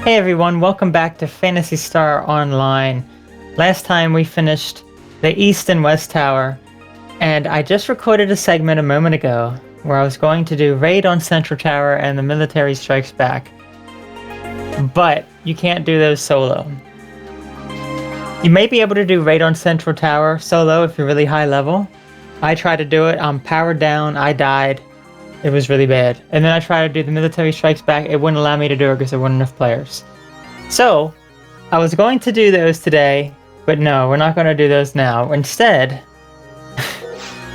Hey everyone, welcome back to Phantasy Star Online. Last time we finished the East and West Tower, and I just recorded a segment a moment ago where I was going to do Raid on Central Tower and the Military Strikes Back. But you can't do those solo. You may be able to do Raid on Central Tower solo if you're really high level. I tried to do it, I'm powered down, I died. It was really bad. And then I tried to do the Military Strikes Back, it wouldn't allow me to do it because there weren't enough players. So, I was going to do those today, but no, we're not going to do those now. Instead,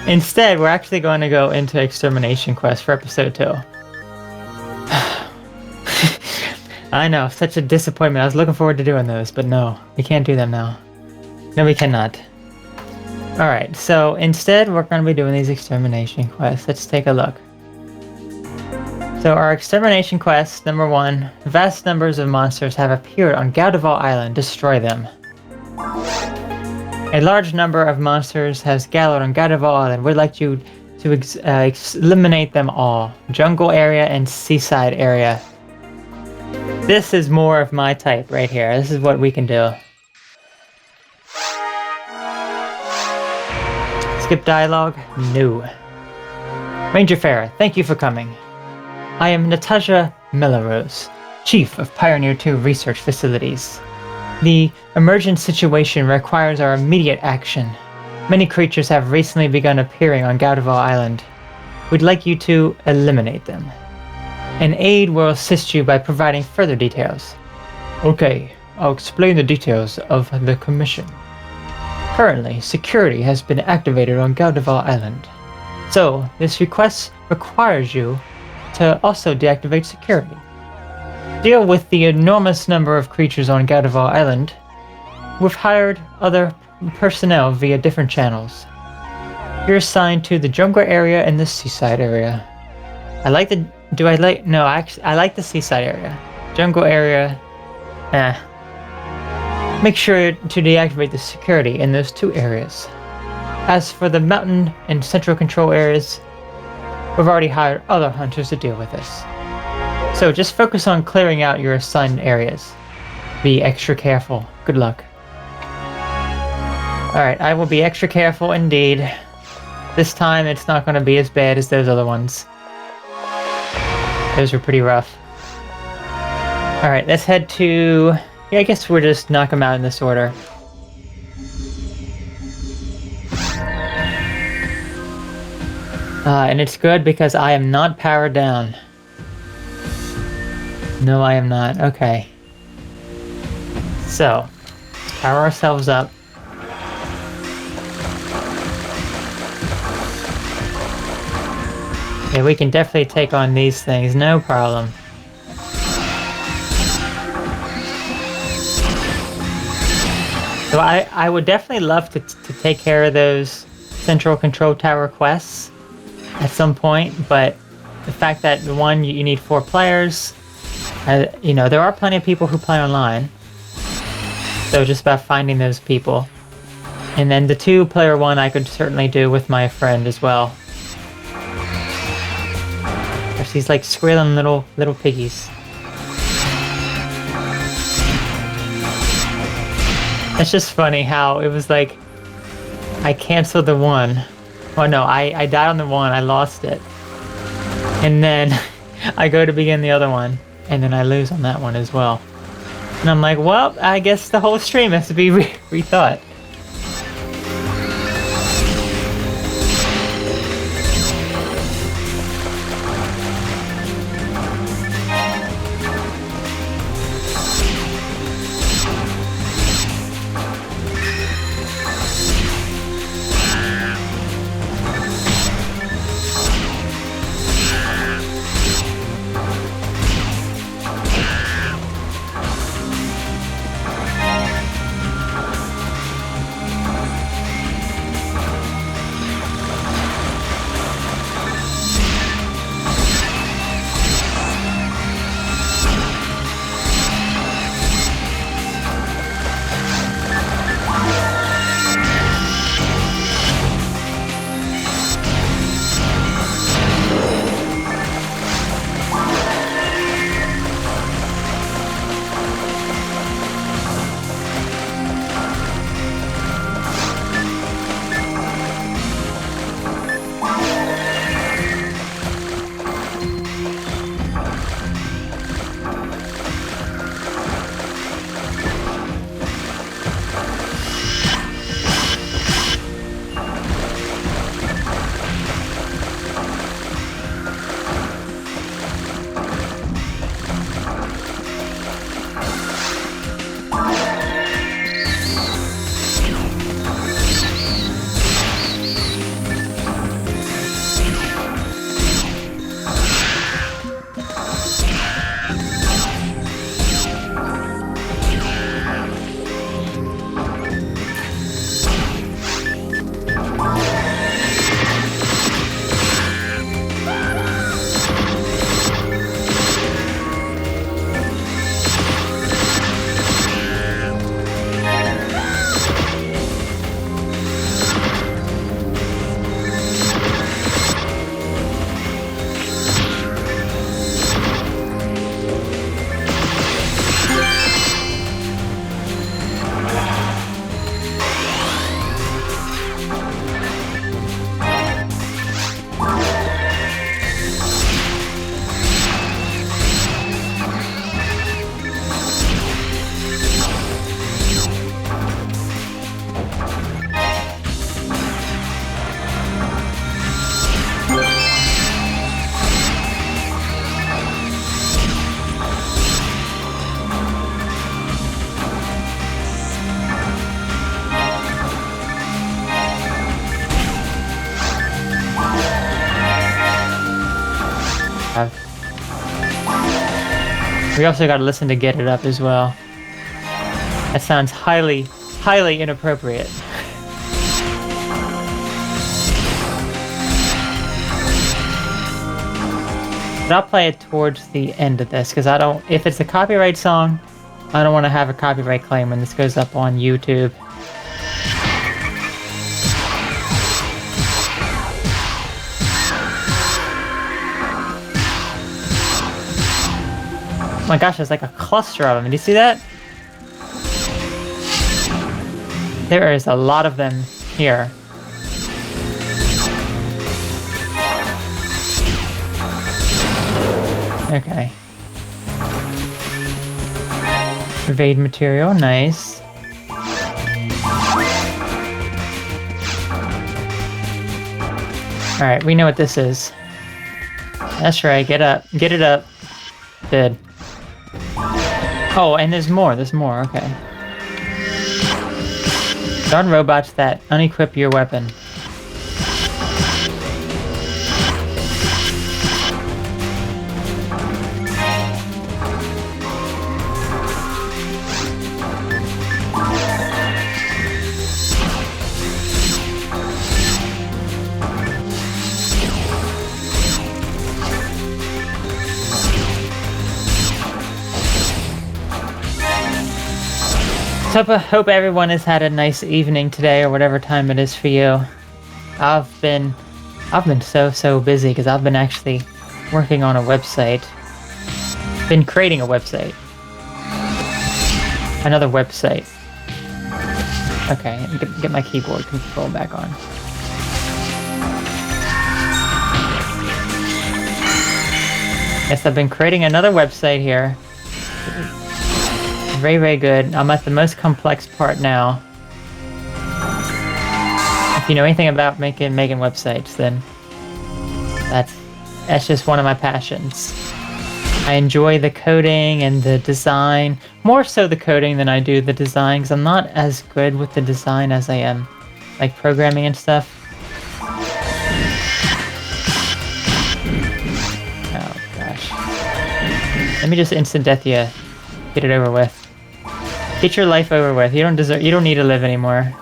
we're actually going to go into Extermination Quest for episode 2. I know, such a disappointment. I was looking forward to doing those, but no, we can't do them now. No, we cannot. Alright, so instead we're going to be doing these Extermination Quests. Let's take a look. So our Extermination Quest, number 1, vast numbers of monsters have appeared on Gaudival Island. Destroy them. A large number of monsters has gathered on Gaudival Island. We'd like you to eliminate them all. Jungle area and seaside area. This is more of my type right here. This is what we can do. Skip dialogue? No. Ranger Farah, thank you for coming. I am Natasha Melrose, Chief of Pioneer 2 Research Facilities. The emergent situation requires our immediate action. Many creatures have recently begun appearing on Gaudival Island. We'd like you to eliminate them. An aide will assist you by providing further details. Okay, I'll explain the details of the commission. Currently, security has been activated on Gaudival Island. So, this request requires you to also deactivate security. Deal with the enormous number of creatures on Gaudival Island. We've hired other personnel via different channels. You're assigned to the jungle area and the seaside area. I like the seaside area. Jungle area, Make sure to deactivate the security in those 2 areas. As for the mountain and central control areas, we've already hired other hunters to deal with this. So just focus on clearing out your assigned areas. Be extra careful. Good luck. Alright, I will be extra careful indeed. This time it's not going to be as bad as those other ones. Those were pretty rough. Alright, let's head to... Yeah, I guess we'll just knock them out in this order. And it's good because I am not powered down. No, I am not. Okay. So, power ourselves up. Yeah, we can definitely take on these things, no problem. So I would definitely love to take care of those Central Control Tower quests at some point, but the fact that the one you need 4 players, you know, there are plenty of people who play online, so just about finding those people. And then the 2-player one I could certainly do with my friend as well. There's these like squealing little piggies. It's just funny how it was like I canceled the one. Oh no, I died on the one, I lost it. And then I go to begin the other one, and then I lose on that one as well. And I'm like, well, I guess the whole stream has to be rethought. We also got to listen to Get It Up as well. That sounds highly, highly inappropriate. But I'll play it towards the end of this, because I don't... If it's a copyright song, I don't want to have a copyright claim when this goes up on YouTube. Oh my gosh, there's like a cluster of them. Did you see that? There is a lot of them here. Okay. Evade material, nice. Alright, we know what this is. That's right, get up. Get it up. Good. Oh, and there's more, okay. Darn robots that unequip your weapon. So I hope everyone has had a nice evening today, or whatever time it is for you. I've been so busy because I've been actually working on a website. Been creating a website. Another website. Okay, get my keyboard control back on. Yes, I've been creating another website here. Very, very good. I'm at the most complex part now. If you know anything about making websites, then that's just one of my passions. I enjoy the coding and the design, more so the coding than I do the design, because I'm not as good with the design as I am like programming and stuff. Oh gosh. Let me just instant death you. Get it over with. Get your life over with. You don't need to live anymore.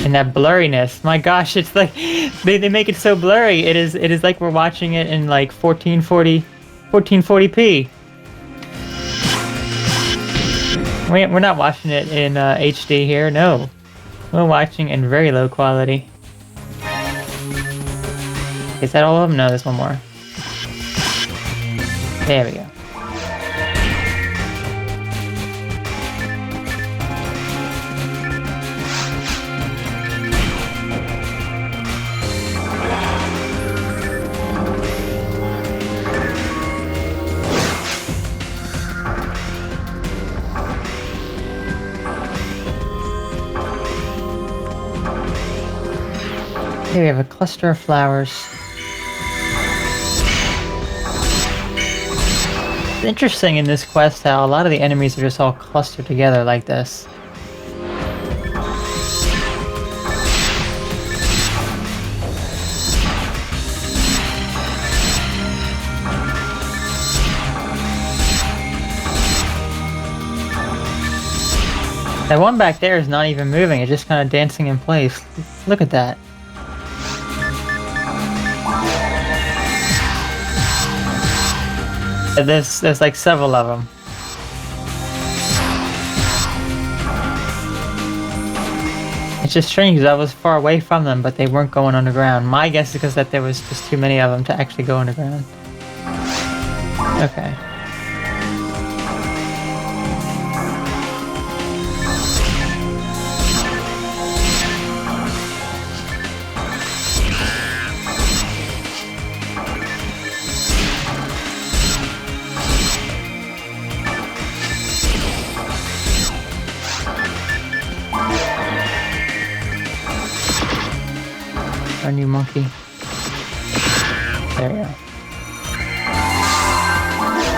And that blurriness, my gosh, it's like they make it so blurry. It is like we're watching it in like 1440p. We're not watching it in HD here, no. We're watching in very low quality. Is that all of them? No, there's one more. There we go. Here we have a cluster of flowers. It's interesting in this quest how a lot of the enemies are just all clustered together like this. That one back there is not even moving, it's just kind of dancing in place. Look at that. There's like several of them. It's just strange because I was far away from them, but they weren't going underground. My guess is because that there was just too many of them to actually go underground. Okay. Our new monkey. There we go.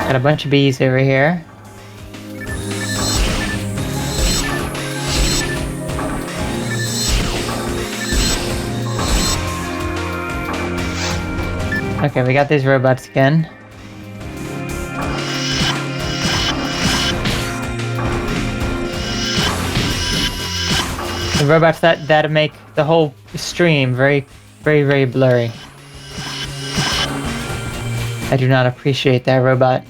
Got a bunch of bees over here. Okay, we got these robots again. The robots that make the whole stream very, very, very blurry. I do not appreciate that robot.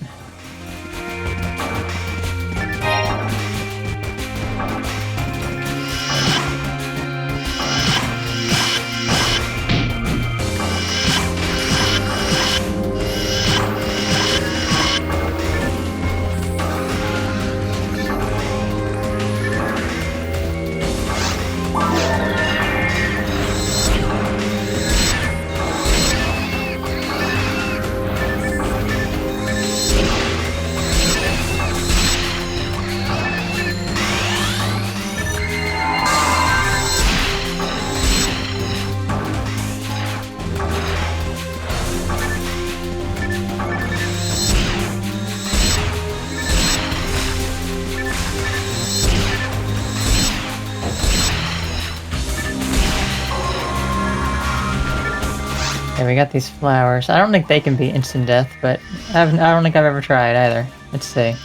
Okay, we got these flowers. I don't think they can be instant death, but I don't think I've ever tried either. Let's see.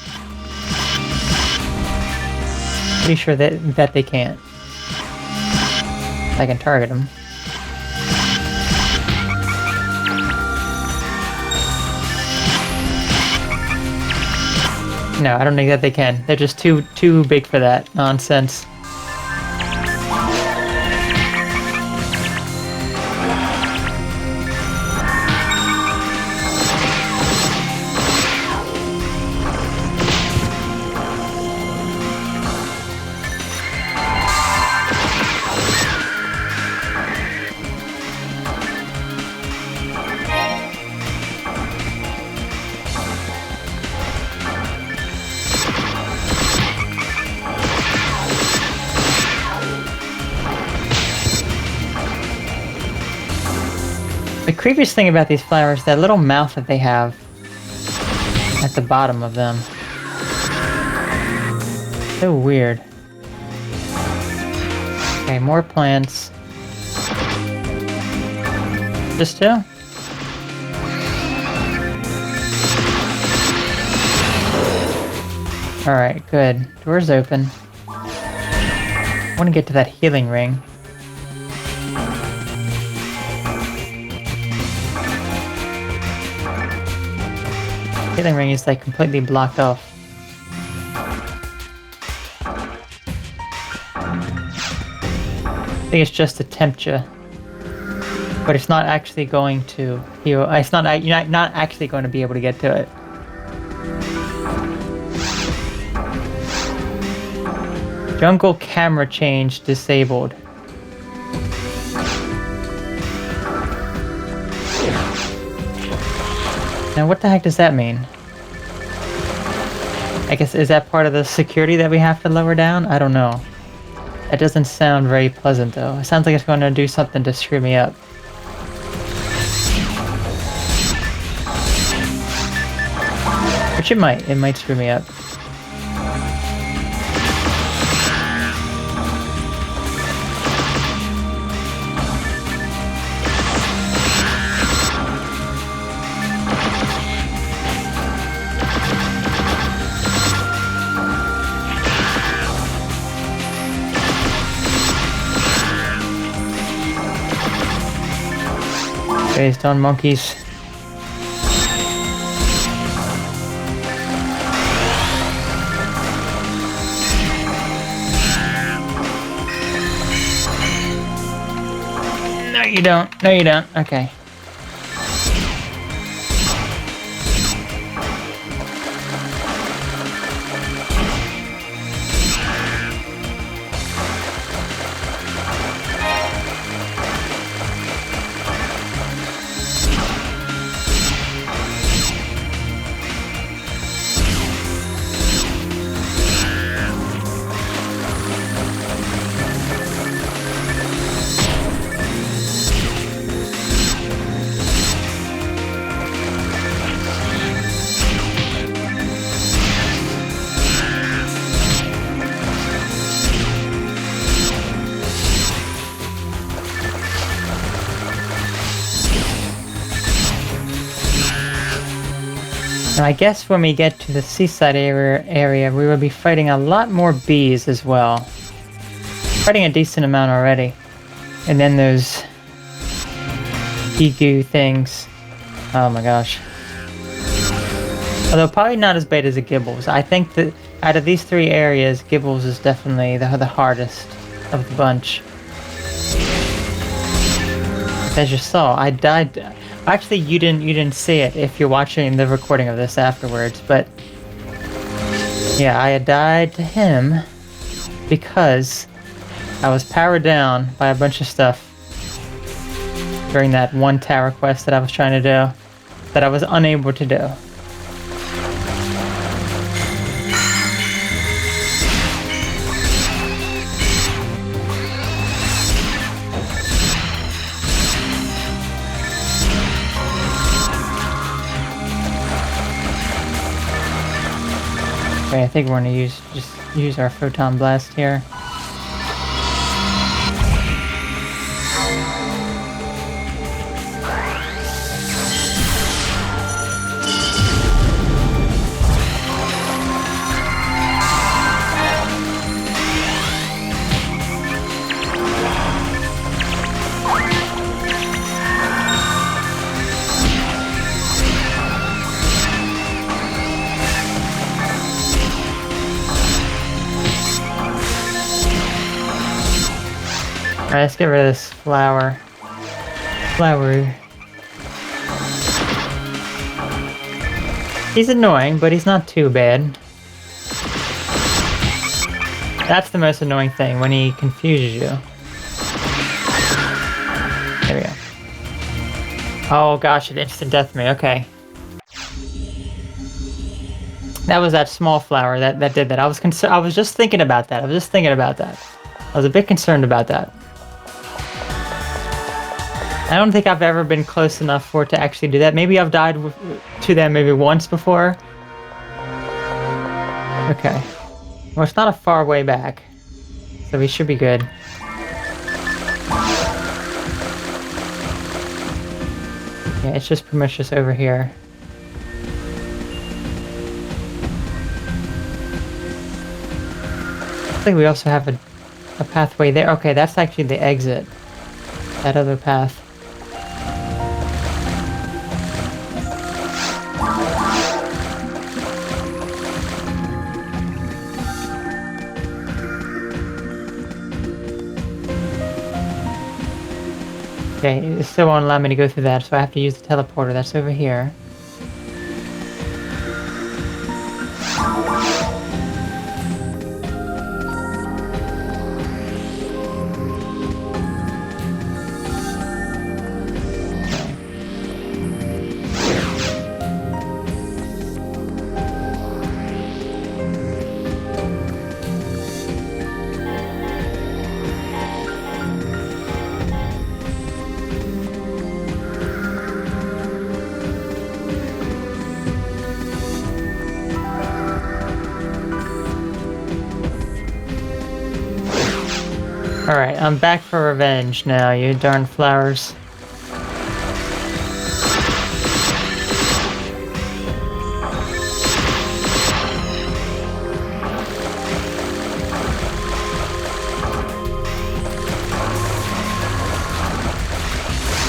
Pretty sure that they can't. I can target them. No, I don't think that they can. They're just too big for that nonsense. The creepiest thing about these flowers is that little mouth that they have at the bottom of them. So weird. Okay, more plants. Just two? Alright, good. Door's open. I want to get to that healing ring. Healing ring is like completely blocked off. I think it's just to tempt you, but it's not actually going to heal. It's not. You're not actually going to be able to get to it. Jungle camera change disabled. Now, what the heck does that mean? I guess, is that part of the security that we have to lower down? I don't know. That doesn't sound very pleasant, though. It sounds like it's going to do something to screw me up. Which it might. It might screw me up. Okay, stone monkeys. No, you don't. No, you don't. Okay. And I guess when we get to the seaside area, we will be fighting a lot more bees as well. Fighting a decent amount already. And then those goo things. Oh my gosh. Although probably not as bad as the Gibbles. I think that out of these three areas, Gibbles is definitely the hardest of the bunch. As you saw, I died. Actually, you didn't see it if you're watching the recording of this afterwards. But yeah, I had died to him because I was powered down by a bunch of stuff during that one tower quest that I was trying to do, that I was unable to do. Okay, I think we're gonna just use our photon blast here. Alright, let's get rid of this flower. He's annoying, but he's not too bad. That's the most annoying thing, when he confuses you. There we go. Oh gosh, it instant deathed me, okay. That was that small flower that did that. I was just thinking about that. I was a bit concerned about that. I don't think I've ever been close enough for it to actually do that. Maybe I've died to them maybe once before. Okay. Well, it's not a far way back, so we should be good. Yeah, it's just pretty much just over here. I think we also have a pathway there. Okay, that's actually the exit. That other path. Okay, it still won't allow me to go through that, so I have to use the teleporter. That's over here. Alright, I'm back for revenge now, you darn flowers.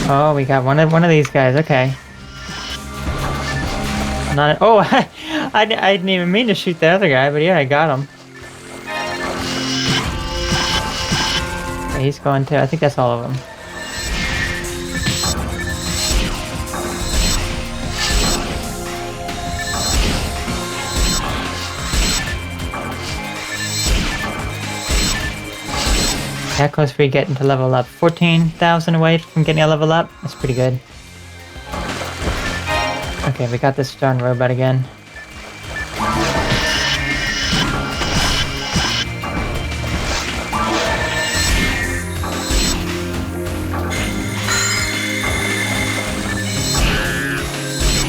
Oh, we got one of these guys, okay. Not oh, I didn't even mean to shoot the other guy, but yeah, I got him. He's going too. I think that's all of them. How close are we getting to level up? 14,000 away from getting a level up? That's pretty good. Okay, we got this darn robot again.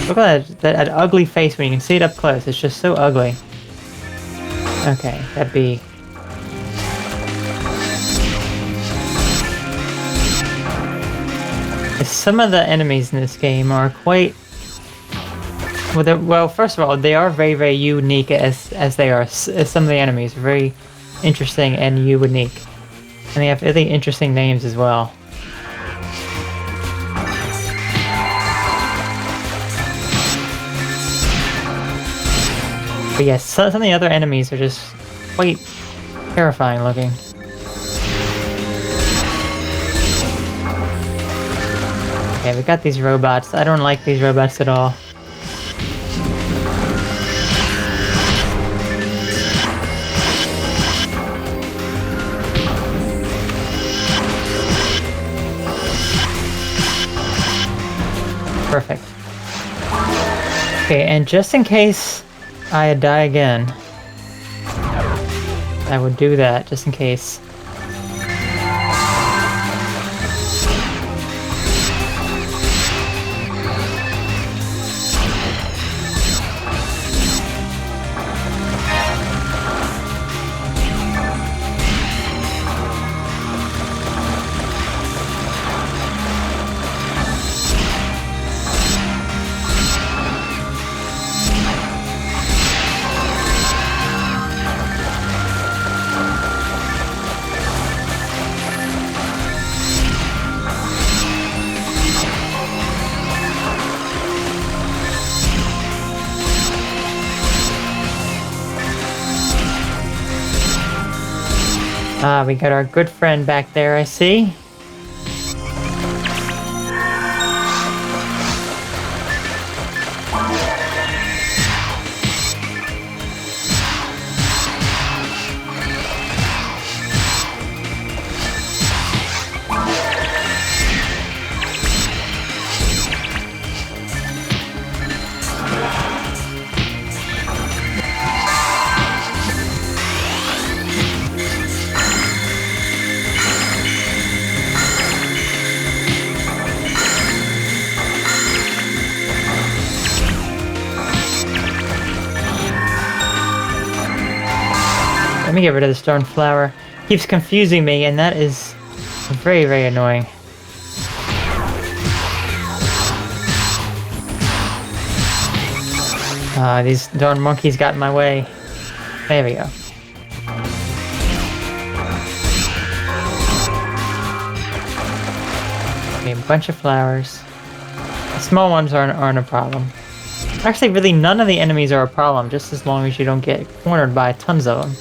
Look at that ugly face when you can see it up close. It's just so ugly. Okay, that'd be... Some of the enemies in this game are quite Well, first of all, they are very, very unique as they are. As some of the enemies, very interesting and unique, and they have really interesting names as well. But yes, some of the other enemies are just quite terrifying looking. Okay, we got these robots. I don't like these robots at all. Perfect. Okay, and just in case I die again, I would do that just in case. Ah, we got our good friend back there, I see. Let me get rid of the stone flower. Keeps confusing me, and that is very, very annoying. These darn monkeys got in my way. There we go. Okay, a bunch of flowers. The small ones aren't a problem. Actually, really, none of the enemies are a problem, just as long as you don't get cornered by tons of them.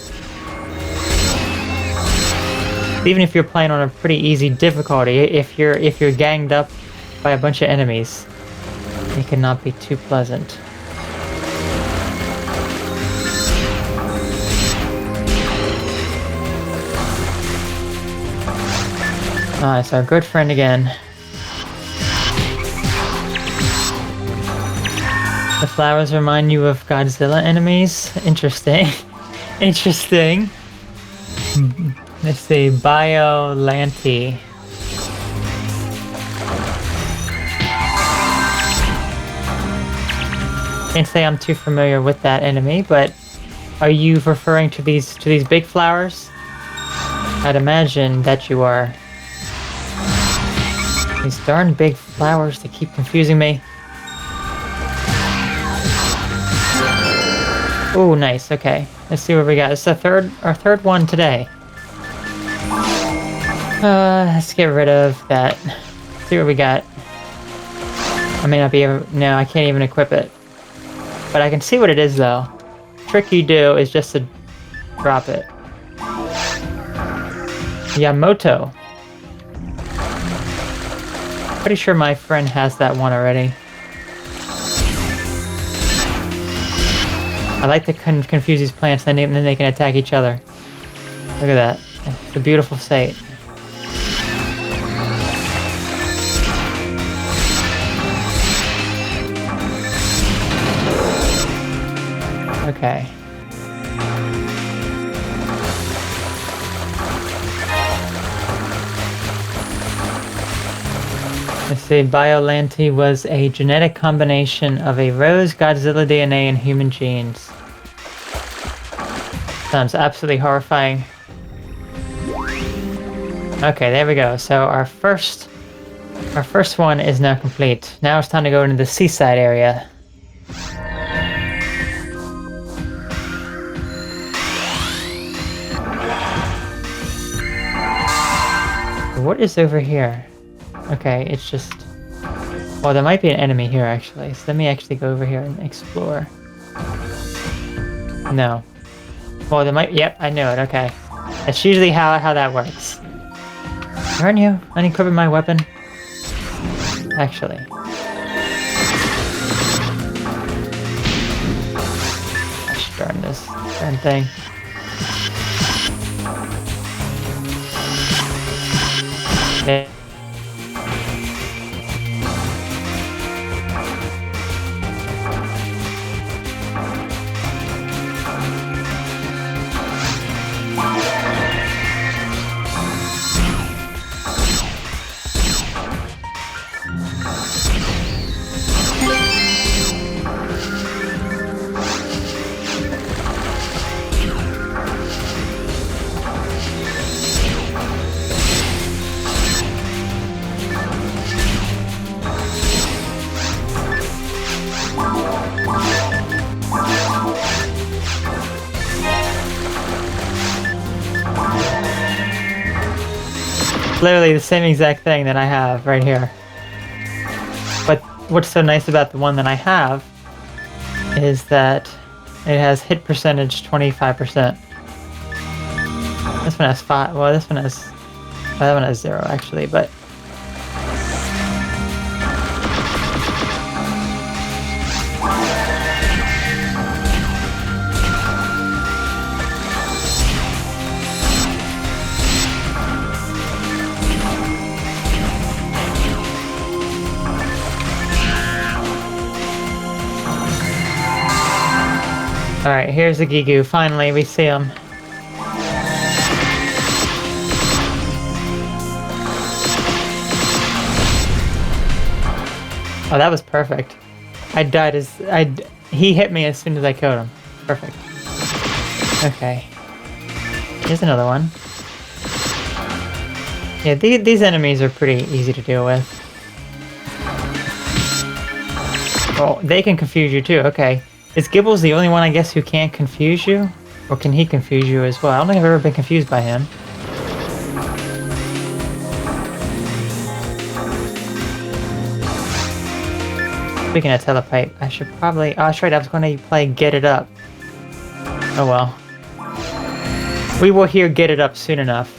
Even if you're playing on a pretty easy difficulty, if you're ganged up by a bunch of enemies, it cannot be too pleasant. Ah, it's our good friend again. The flowers remind you of Godzilla enemies? Interesting. Interesting. Let's see, Biollante. Can't say I'm too familiar with that enemy, but are you referring to these big flowers? I'd imagine that you are. These darn big flowers, they keep confusing me. Oh, nice. Okay, let's see what we got. It's our third one today. Let's get rid of that. See what we got. I may not be able... No, I can't even equip it. But I can see what it is, though. Trick you do is just to drop it. Yamoto. Pretty sure my friend has that one already. I like to confuse these plants, and then they can attack each other. Look at that. It's a beautiful sight. Okay. Let's see, Biollante was a genetic combination of a rose, Godzilla DNA, and human genes. Sounds absolutely horrifying. Okay, there we go. So our first one is now complete. Now it's time to go into the seaside area. What is over here? Okay, it's just... Well, there might be an enemy here, actually. So let me actually go over here and explore. No. Well, there might... Yep, I knew it. Okay. That's usually how that works. Aren't you unequipping my weapon? Actually. Gosh darn this darn thing. Okay. Literally the same exact thing that I have right here. But what's so nice about the one that I have is that it has hit percentage 25%. This one has 5. Well, this one has... Well, that one has 0 actually, but... Alright, here's the Gigu. Finally, we see him. Oh, that was perfect. I died as... He hit me as soon as I killed him. Perfect. Okay. Here's another one. Yeah, these enemies are pretty easy to deal with. Oh, they can confuse you too. Okay. Is Gibbles the only one, I guess, who can't confuse you? Or can he confuse you as well? I don't think I've ever been confused by him. Speaking of telepipe, I should probably... Oh, that's right, I was going to play Get It Up. Oh well. We will hear Get It Up soon enough.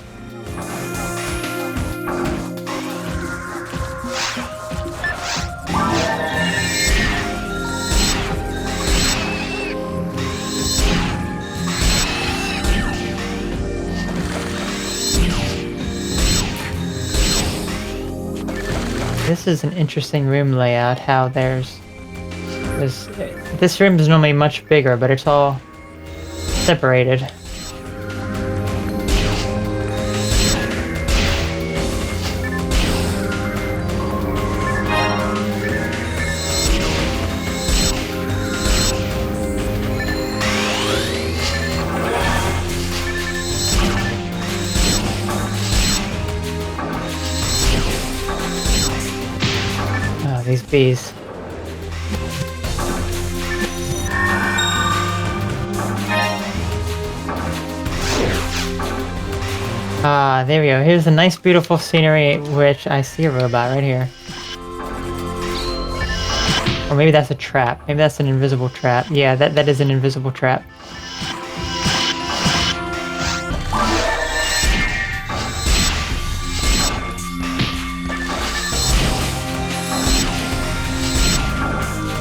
This is an interesting room layout, how this room is normally much bigger, but it's all separated. These bees. Ah, there we go. Here's a nice beautiful scenery, which I see a robot right here. Or maybe that's a trap. Maybe that's an invisible trap. Yeah, that is an invisible trap.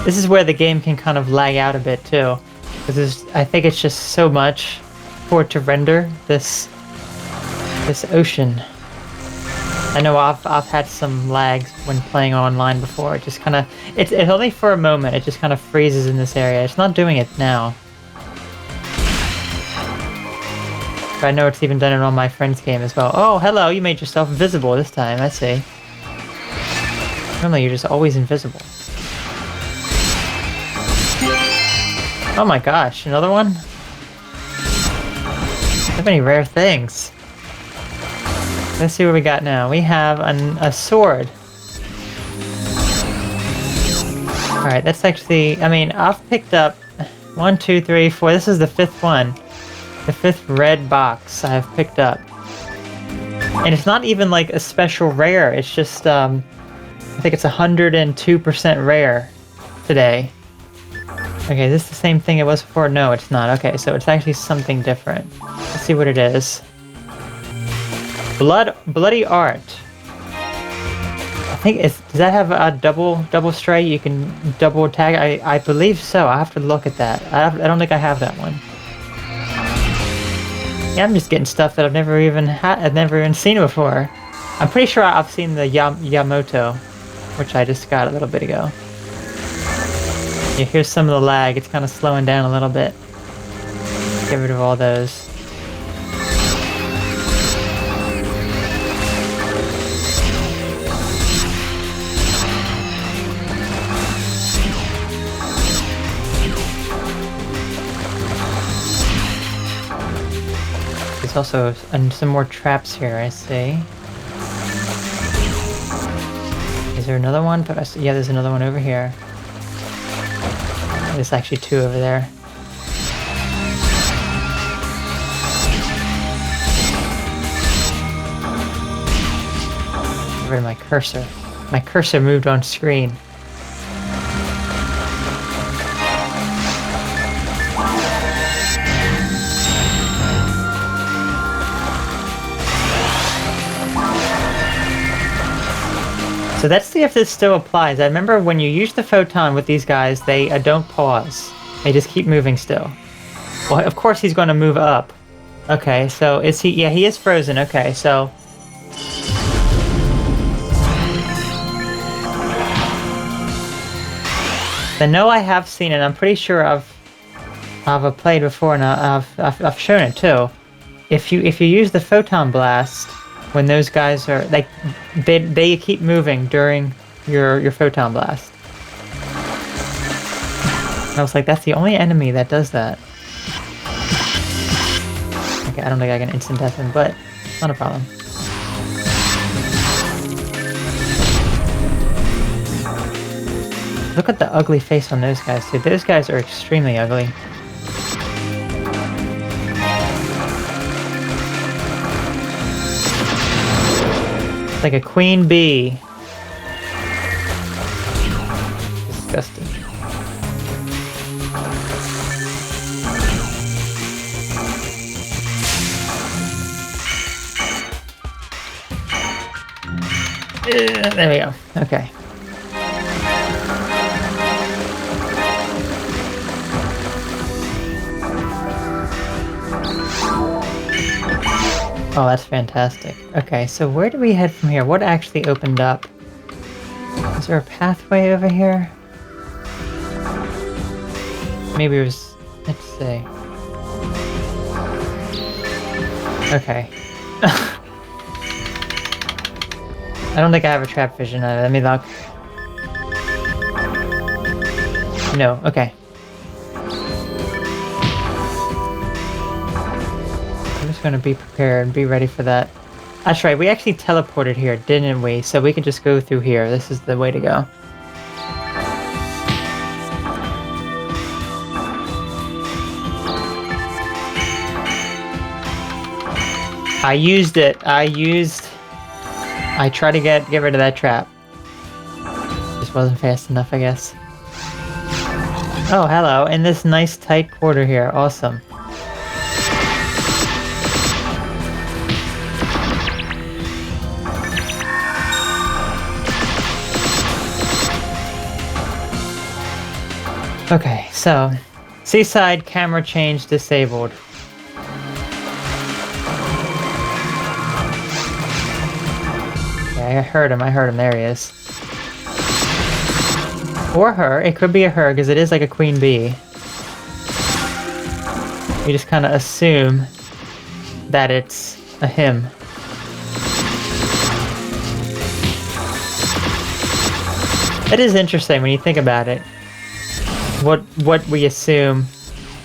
This is where the game can kind of lag out a bit too, because I think it's just so much for it to render this ocean. I know I've had some lags when playing online before. It just kind of it's only for a moment. It just kind of freezes in this area. It's not doing it now. But I know it's even done it on my friend's game as well. Oh, hello! You made yourself invisible this time. I see. Normally you're just always invisible. Oh my gosh, another one? So many rare things. Let's see what we got now. We have a sword. Alright, that's actually... I mean, I've picked up 1, 2, 3, 4. This is the 5th one. The 5th red box I've picked up. And it's not even like a special rare, it's just, I think it's 102% rare today. Okay, is this the same thing it was before? No, it's not. Okay, so it's actually something different. Let's see what it is. Bloody Art. I think does that have a double strike? You can double tag. I believe so. I have to look at that. I don't think I have that one. Yeah, I'm just getting stuff that I've never even seen before. I'm pretty sure I've seen the Yamoto, which I just got a little bit ago. Yeah, here's some of the lag. It's kind of slowing down a little bit. Get rid of all those. There's also some more traps here, I see. Is there another one? But yeah, there's another one over here. There's actually two over there. Get rid of my cursor. My cursor moved on screen. So let's see if this still applies. I remember when you use the photon with these guys, they don't pause. They just keep moving still. Well, of course he's going to move up. Okay, so is he... Yeah, he is frozen. Okay, so... I know I have seen it. I'm pretty sure I've played before, and I've shown it too. If you use the photon blast, when those guys are like, they keep moving during your photon blast. And I was like, that's the only enemy that does that. Okay, I don't think I can instant death him, but not a problem. Look at the ugly face on those guys, dude. Those guys are extremely ugly. It's like a queen bee. Disgusting. There we go. Okay. Oh, that's fantastic. Okay, so where do we head from here? What actually opened up? Is there a pathway over here? Maybe it was... let's see. Okay. I don't think I have a trap vision on it. Let me look. No, okay. I'm just gonna be prepared, be ready for that. That's right, we actually teleported here, didn't we? So we can just go through here. This is the way to go. I used it. I tried to get rid of that trap. Just wasn't fast enough, I guess. Oh, hello, in this nice tight quarter here. Awesome. Okay, so seaside camera change disabled. I heard him, there he is. Or her, it could be a her, because it is like a queen bee. We just kind of assume that it's a him. It is interesting when you think about it. What we assume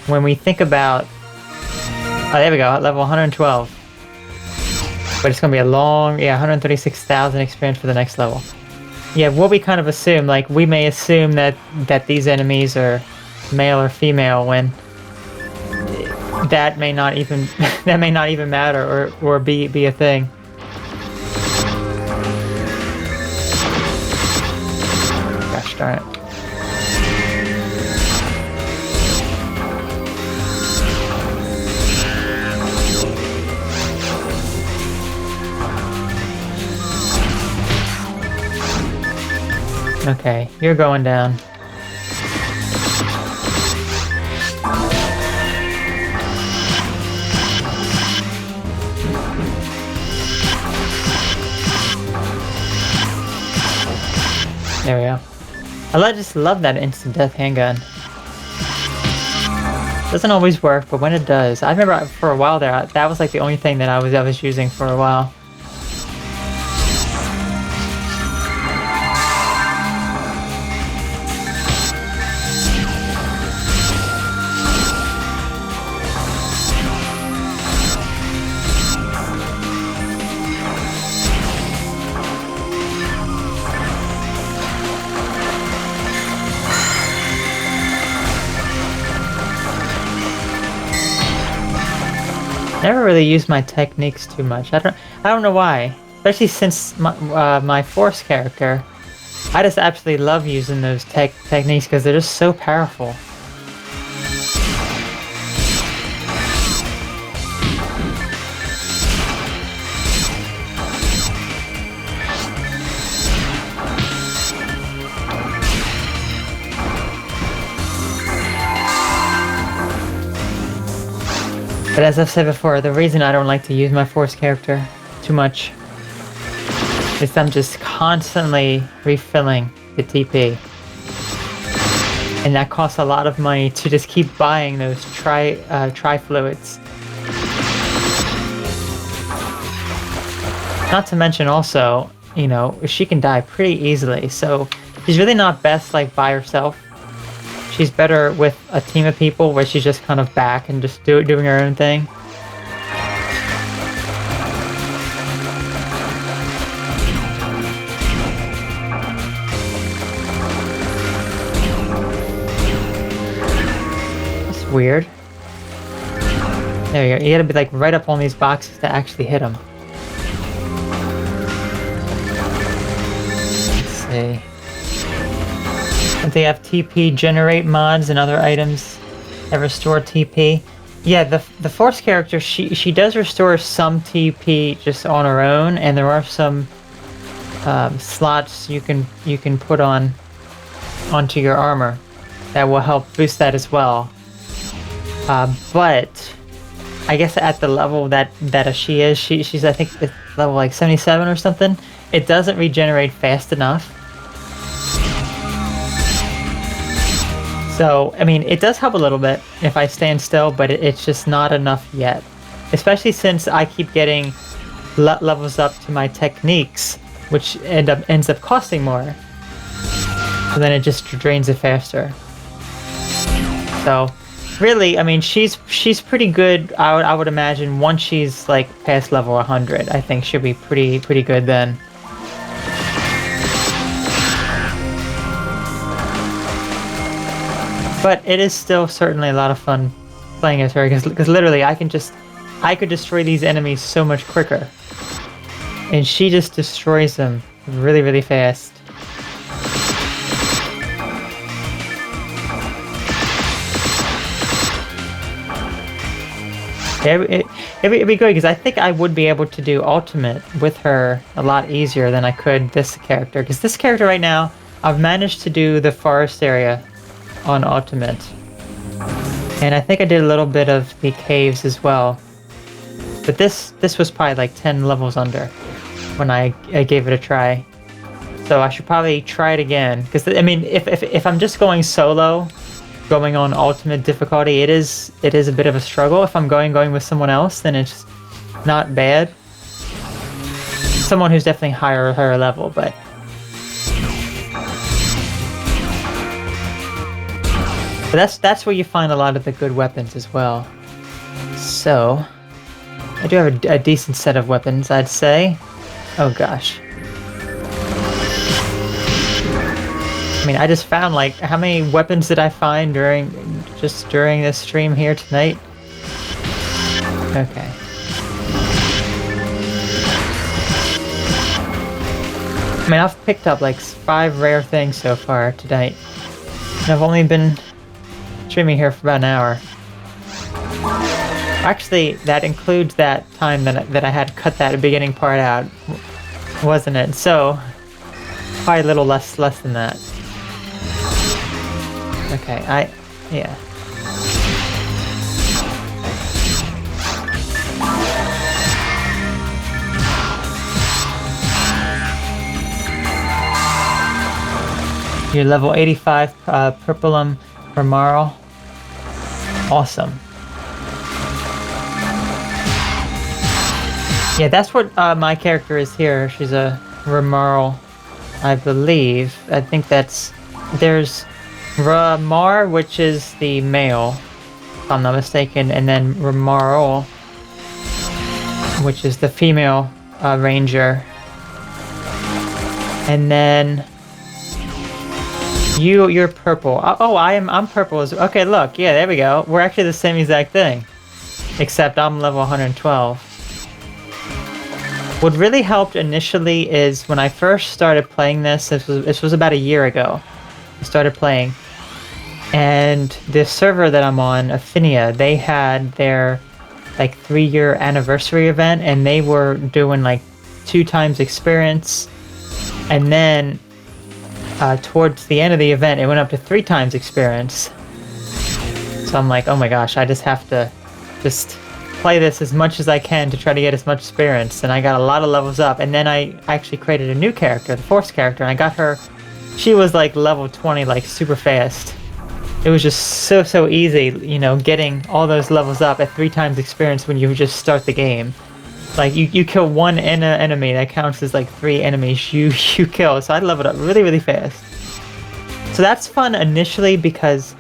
when we think about... Oh, there we go, at level 112. But it's gonna be a long, yeah, 136,000 experience for the next level. Yeah, what we kind of assume, like, we may assume that these enemies are male or female when that may not even that may not even matter or be a thing. Gosh darn it. Okay, you're going down. There we go. I just love that instant death handgun. Doesn't always work, but when it does, I remember for a while there, that was like the only thing that I was using for a while. Never really used my techniques too much. I don't know why. Especially since my Force character, I just absolutely love using those techniques because they're just so powerful. But as I've said before, the reason I don't like to use my Force character too much is I'm just constantly refilling the TP. And that costs a lot of money to just keep buying those tri-fluids. Not to mention also, you know, she can die pretty easily, so she's really not best like by herself. She's better with a team of people where she's just kind of back and just doing her own thing. That's weird. There you go. You gotta be like right up on these boxes to actually hit them. Let's see. They have TP generate mods and other items that restore TP. Yeah, the Force character, she does restore some TP just on her own, and there are some slots you can put onto your armor that will help boost that as well. But I guess at the level that she is, she's I think at level like 77 or something. It doesn't regenerate fast enough. So, I mean, it does help a little bit if I stand still, but it's just not enough yet. Especially since I keep getting levels up to my techniques, which ends up costing more. So then it just drains it faster. So, really, I mean, she's pretty good. I would imagine once she's like past level 100, I think she'll be pretty good then. But it is still certainly a lot of fun playing as her, because literally I could destroy these enemies so much quicker. And she just destroys them really, really fast. Yeah, it'd be good, because I think I would be able to do Ultimate with her a lot easier than I could this character. Because this character right now, I've managed to do the forest area on Ultimate. And I think I did a little bit of the caves as well. But this was probably like 10 levels under when I gave it a try. So I should probably try it again. Because, I mean, if I'm just going solo, going on Ultimate difficulty, it is a bit of a struggle. If I'm going with someone else, then it's not bad. Someone who's definitely higher level, but... But that's where you find a lot of the good weapons as well. So, I do have a decent set of weapons, I'd say. Oh gosh. I mean, I just found like, how many weapons did I find during this stream here tonight? Okay. I mean, I've picked up like 5 rare things so far tonight. And I've only been streaming here for about an hour. Actually, that includes that time that I had cut that beginning part out, wasn't it? So, probably a little less than that. Okay, yeah. You're level 85 Purpleum Remarl. Awesome. Yeah, that's what my character is here. She's a Remarl, I believe. I think that's... There's Ramar, which is the male, if I'm not mistaken, and then Remarl, which is the female ranger. And then... You're purple. Oh, I'm purple. Okay, look. Yeah, there we go. We're actually the same exact thing. Except I'm level 112. What really helped initially is when I first started playing this was about a year ago. I started playing. And the server that I'm on, Affinia, they had their like 3-year anniversary event, and they were doing like 2 times experience. And then towards the end of the event, it went up to 3 times experience. So I'm like, oh my gosh, I just have to play this as much as I can to try to get as much experience. And I got a lot of levels up. And then I actually created a new character, the Force character, and I got her. She was like level 20, like super fast. It was just so easy, you know, getting all those levels up at 3 times experience when you just start the game. Like, you kill 1 enemy, that counts as like 3 enemies you kill. So I leveled up really fast. So that's fun initially because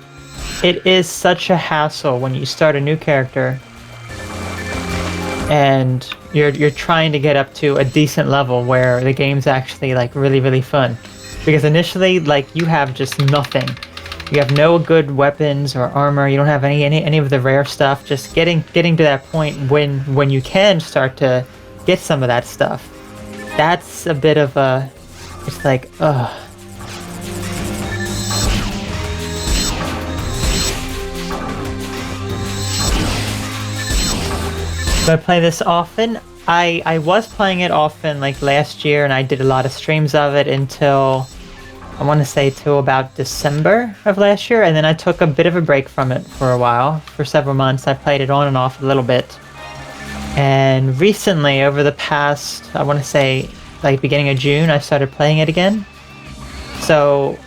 it is such a hassle when you start a new character and you're trying to get up to a decent level where the game's actually like really fun. Because initially, like, you have just nothing. You have no good weapons or armor. You don't have any of the rare stuff. Just getting to that point when you can start to get some of that stuff. That's a bit of a... It's like, ugh. Do I play this often? I was playing it often like last year, and I did a lot of streams of it until... I want to say till about December of last year, and then I took a bit of a break from it for a while. For several months, I played it on and off a little bit. And recently, over the past, I want to say, like beginning of June, I started playing it again. So,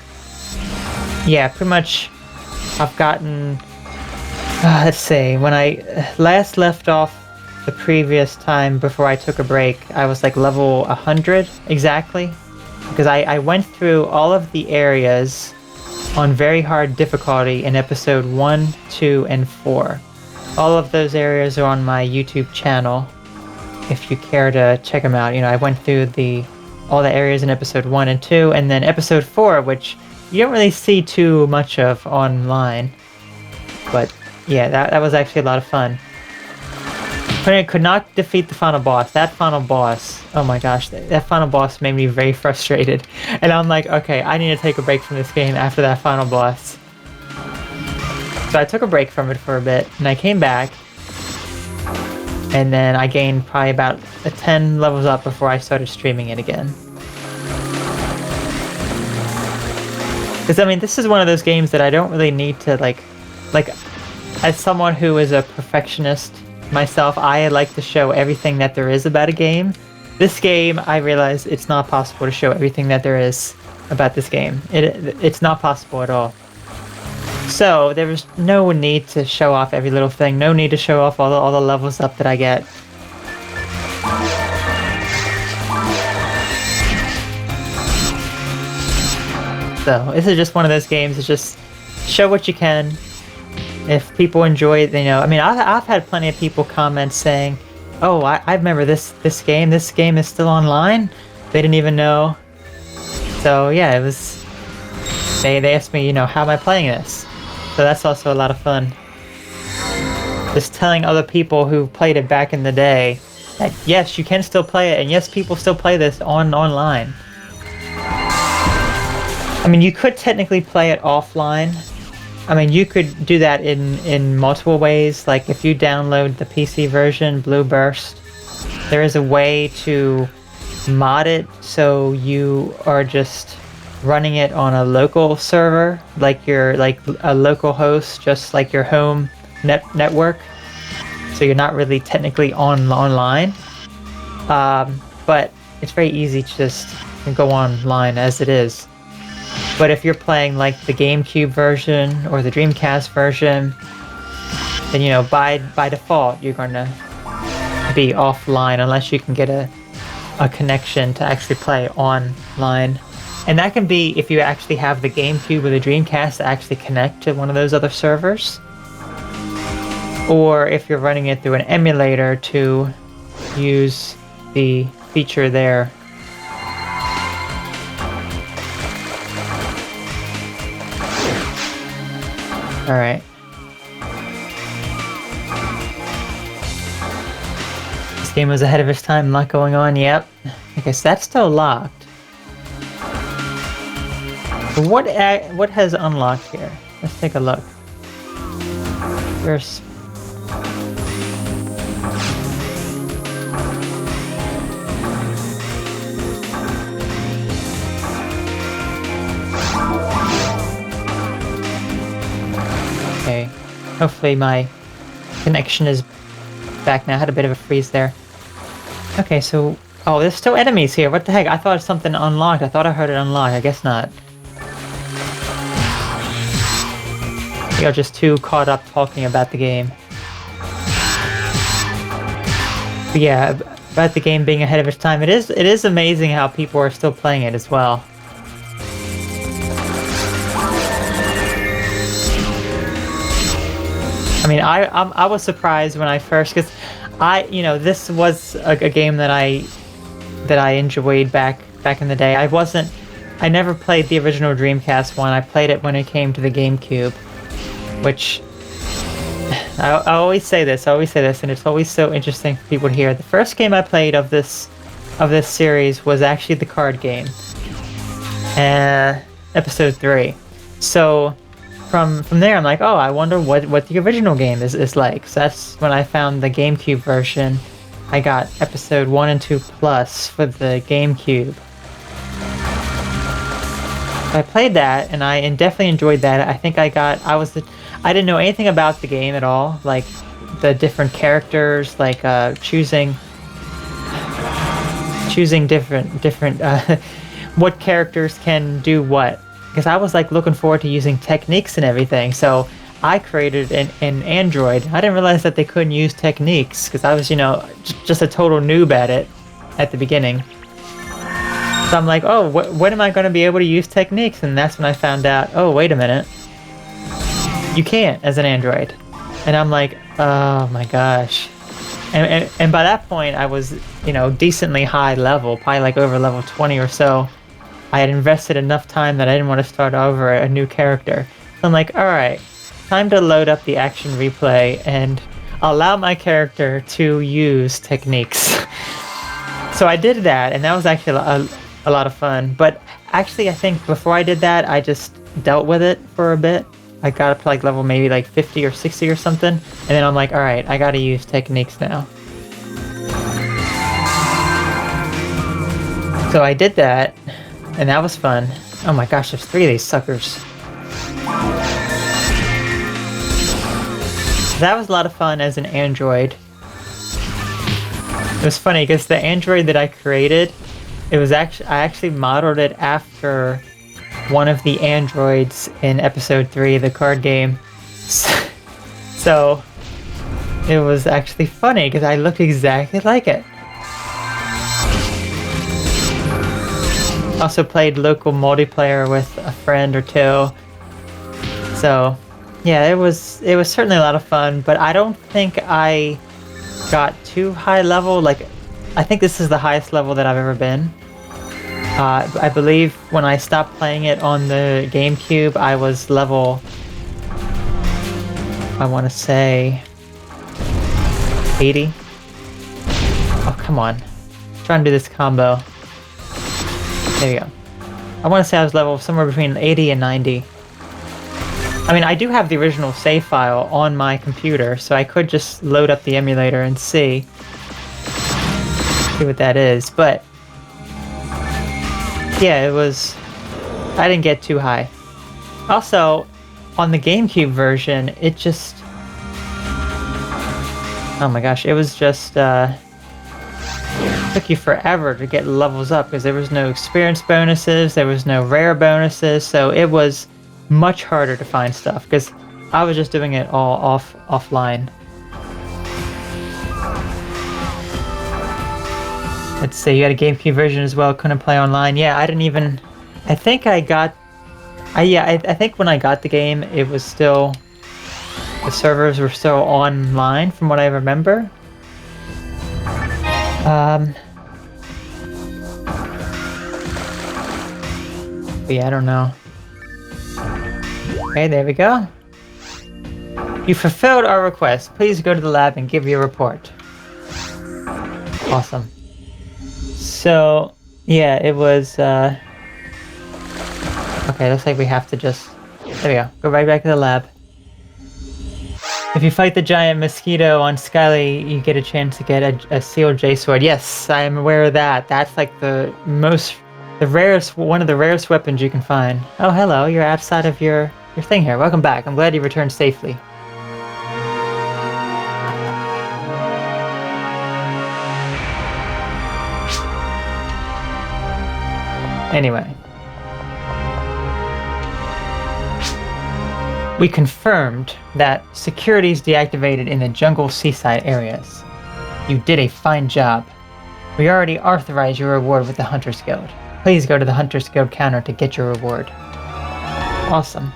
yeah, pretty much I've gotten, let's see, when I last left off the previous time before I took a break, I was like level 100 exactly. Because I went through all of the areas on very hard difficulty in episode 1, 2, and 4. All of those areas are on my YouTube channel, if you care to check them out. You know, I went through all the areas in episode 1 and 2, and then episode 4, which you don't really see too much of online. But yeah, that was actually a lot of fun. But I could not defeat the final boss. That final boss, oh my gosh, that final boss made me very frustrated. And I'm like, okay, I need to take a break from this game after that final boss. So I took a break from it for a bit, and I came back. And then I gained probably about 10 levels up before I started streaming it again. Because, I mean, this is one of those games that I don't really need to, like, as someone who is a perfectionist myself, I like to show everything that there is about a game. This game, I realize it's not possible to show everything that there is about this game. It's not possible at all. So there was no need to show off every little thing. No need to show off all the levels up that I get. So this is just one of those games. It's just show what you can. If people enjoy it, you know, I mean, I've had plenty of people comment saying, oh, I remember this game. This game is still online. They didn't even know. So yeah, it was, they asked me, you know, how am I playing this? So that's also a lot of fun. Just telling other people who played it back in the day that yes, you can still play it, and yes, people still play this online. I mean, you could technically play it offline. I mean, you could do that in multiple ways. Like if you download the PC version, Blue Burst, there is a way to mod it so you are just running it on a local server, like a local host, just like your home network. So you're not really technically online, but it's very easy to just go online as it is. But if you're playing like the GameCube version or the Dreamcast version, then you know by default you're gonna be offline unless you can get a connection to actually play online. And that can be if you actually have the GameCube or the Dreamcast to actually connect to one of those other servers, or if you're running it through an emulator to use the feature there. Alright. This game was ahead of its time, a lot going on, yep. Okay, so that's still locked. What has unlocked here? Let's take a look. There's... Okay, hopefully my connection is back now. I had a bit of a freeze there. Okay, so... Oh, there's still enemies here. What the heck? I thought it was something unlocked. I thought I heard it unlock. I guess not. You're just too caught up talking about the game. But yeah, about the game being ahead of its time, it is amazing how people are still playing it as well. I mean, I was surprised when I first, because this was a game that I enjoyed back in the day. I never played the original Dreamcast one. I played it when it came to the GameCube, which I always say this, and it's always so interesting for people to hear. The first game I played of this series was actually the card game, episode 3. So from there, I'm like, oh, I wonder what the original game is like. So that's when I found the GameCube version. I got episode 1 and 2 plus for the GameCube. I played that, and I definitely enjoyed that. I think I didn't know anything about the game at all, like the different characters, like choosing different what characters can do what. Because I was like looking forward to using techniques and everything, so I created an android. I didn't realize that they couldn't use techniques, because I was, just a total noob at it at the beginning. So I'm like, oh, when am I going to be able to use techniques? And that's when I found out, oh, wait a minute. You can't as an android. And I'm like, oh my gosh. And by that point, I was, decently high level, probably like over level 20 or so. I had invested enough time that I didn't want to start over a new character. So I'm like, alright, time to load up the action replay and allow my character to use techniques. So I did that, and that was actually a lot of fun. But actually, I think before I did that, I just dealt with it for a bit. I got up to like level maybe like 50 or 60 or something. And then I'm like, alright, I gotta use techniques now. So I did that. And that was fun. Oh my gosh, there's 3 of these suckers. That was a lot of fun as an android. It was funny because the android that I created, I actually modeled it after one of the androids in episode 3, the card game. So it was actually funny because I looked exactly like it. Also played local multiplayer with a friend or two. So yeah, it was certainly a lot of fun, but I don't think I got too high level. Like, I think this is the highest level that I've ever been. I believe when I stopped playing it on the GameCube, I was level, I want to say 80. Oh, come on. I'm trying to do this combo. There you go. I want to say I was level somewhere between 80 and 90. I mean, I do have the original save file on my computer, so I could just load up the emulator and see what that is, but yeah, it was... I didn't get too high. Also, on the GameCube version, it just... Oh my gosh, it was just, took you forever to get levels up because there was no experience bonuses, there was no rare bonuses, so it was much harder to find stuff because I was just doing it all offline. Let's see, you had a GameCube version as well, couldn't play online. Yeah, I didn't even... I think I got... I think when I got the game, it was still... The servers were still online, from what I remember. But yeah, I don't know. Okay, there we go. You fulfilled our request. Please go to the lab and give your report. Awesome. So, yeah, it was, okay, looks like we have to just... There we go. Go right back to the lab. If you fight the giant mosquito on Skyly, you get a chance to get a sealed J sword. Yes, I am aware of that. That's like the rarest, one of the rarest weapons you can find. Oh, hello, you're outside of your thing here. Welcome back. I'm glad you returned safely. Anyway. We confirmed that security is deactivated in the jungle seaside areas. You did a fine job. We already authorized your reward with the Hunters Guild. Please go to the Hunters Guild counter to get your reward. Awesome.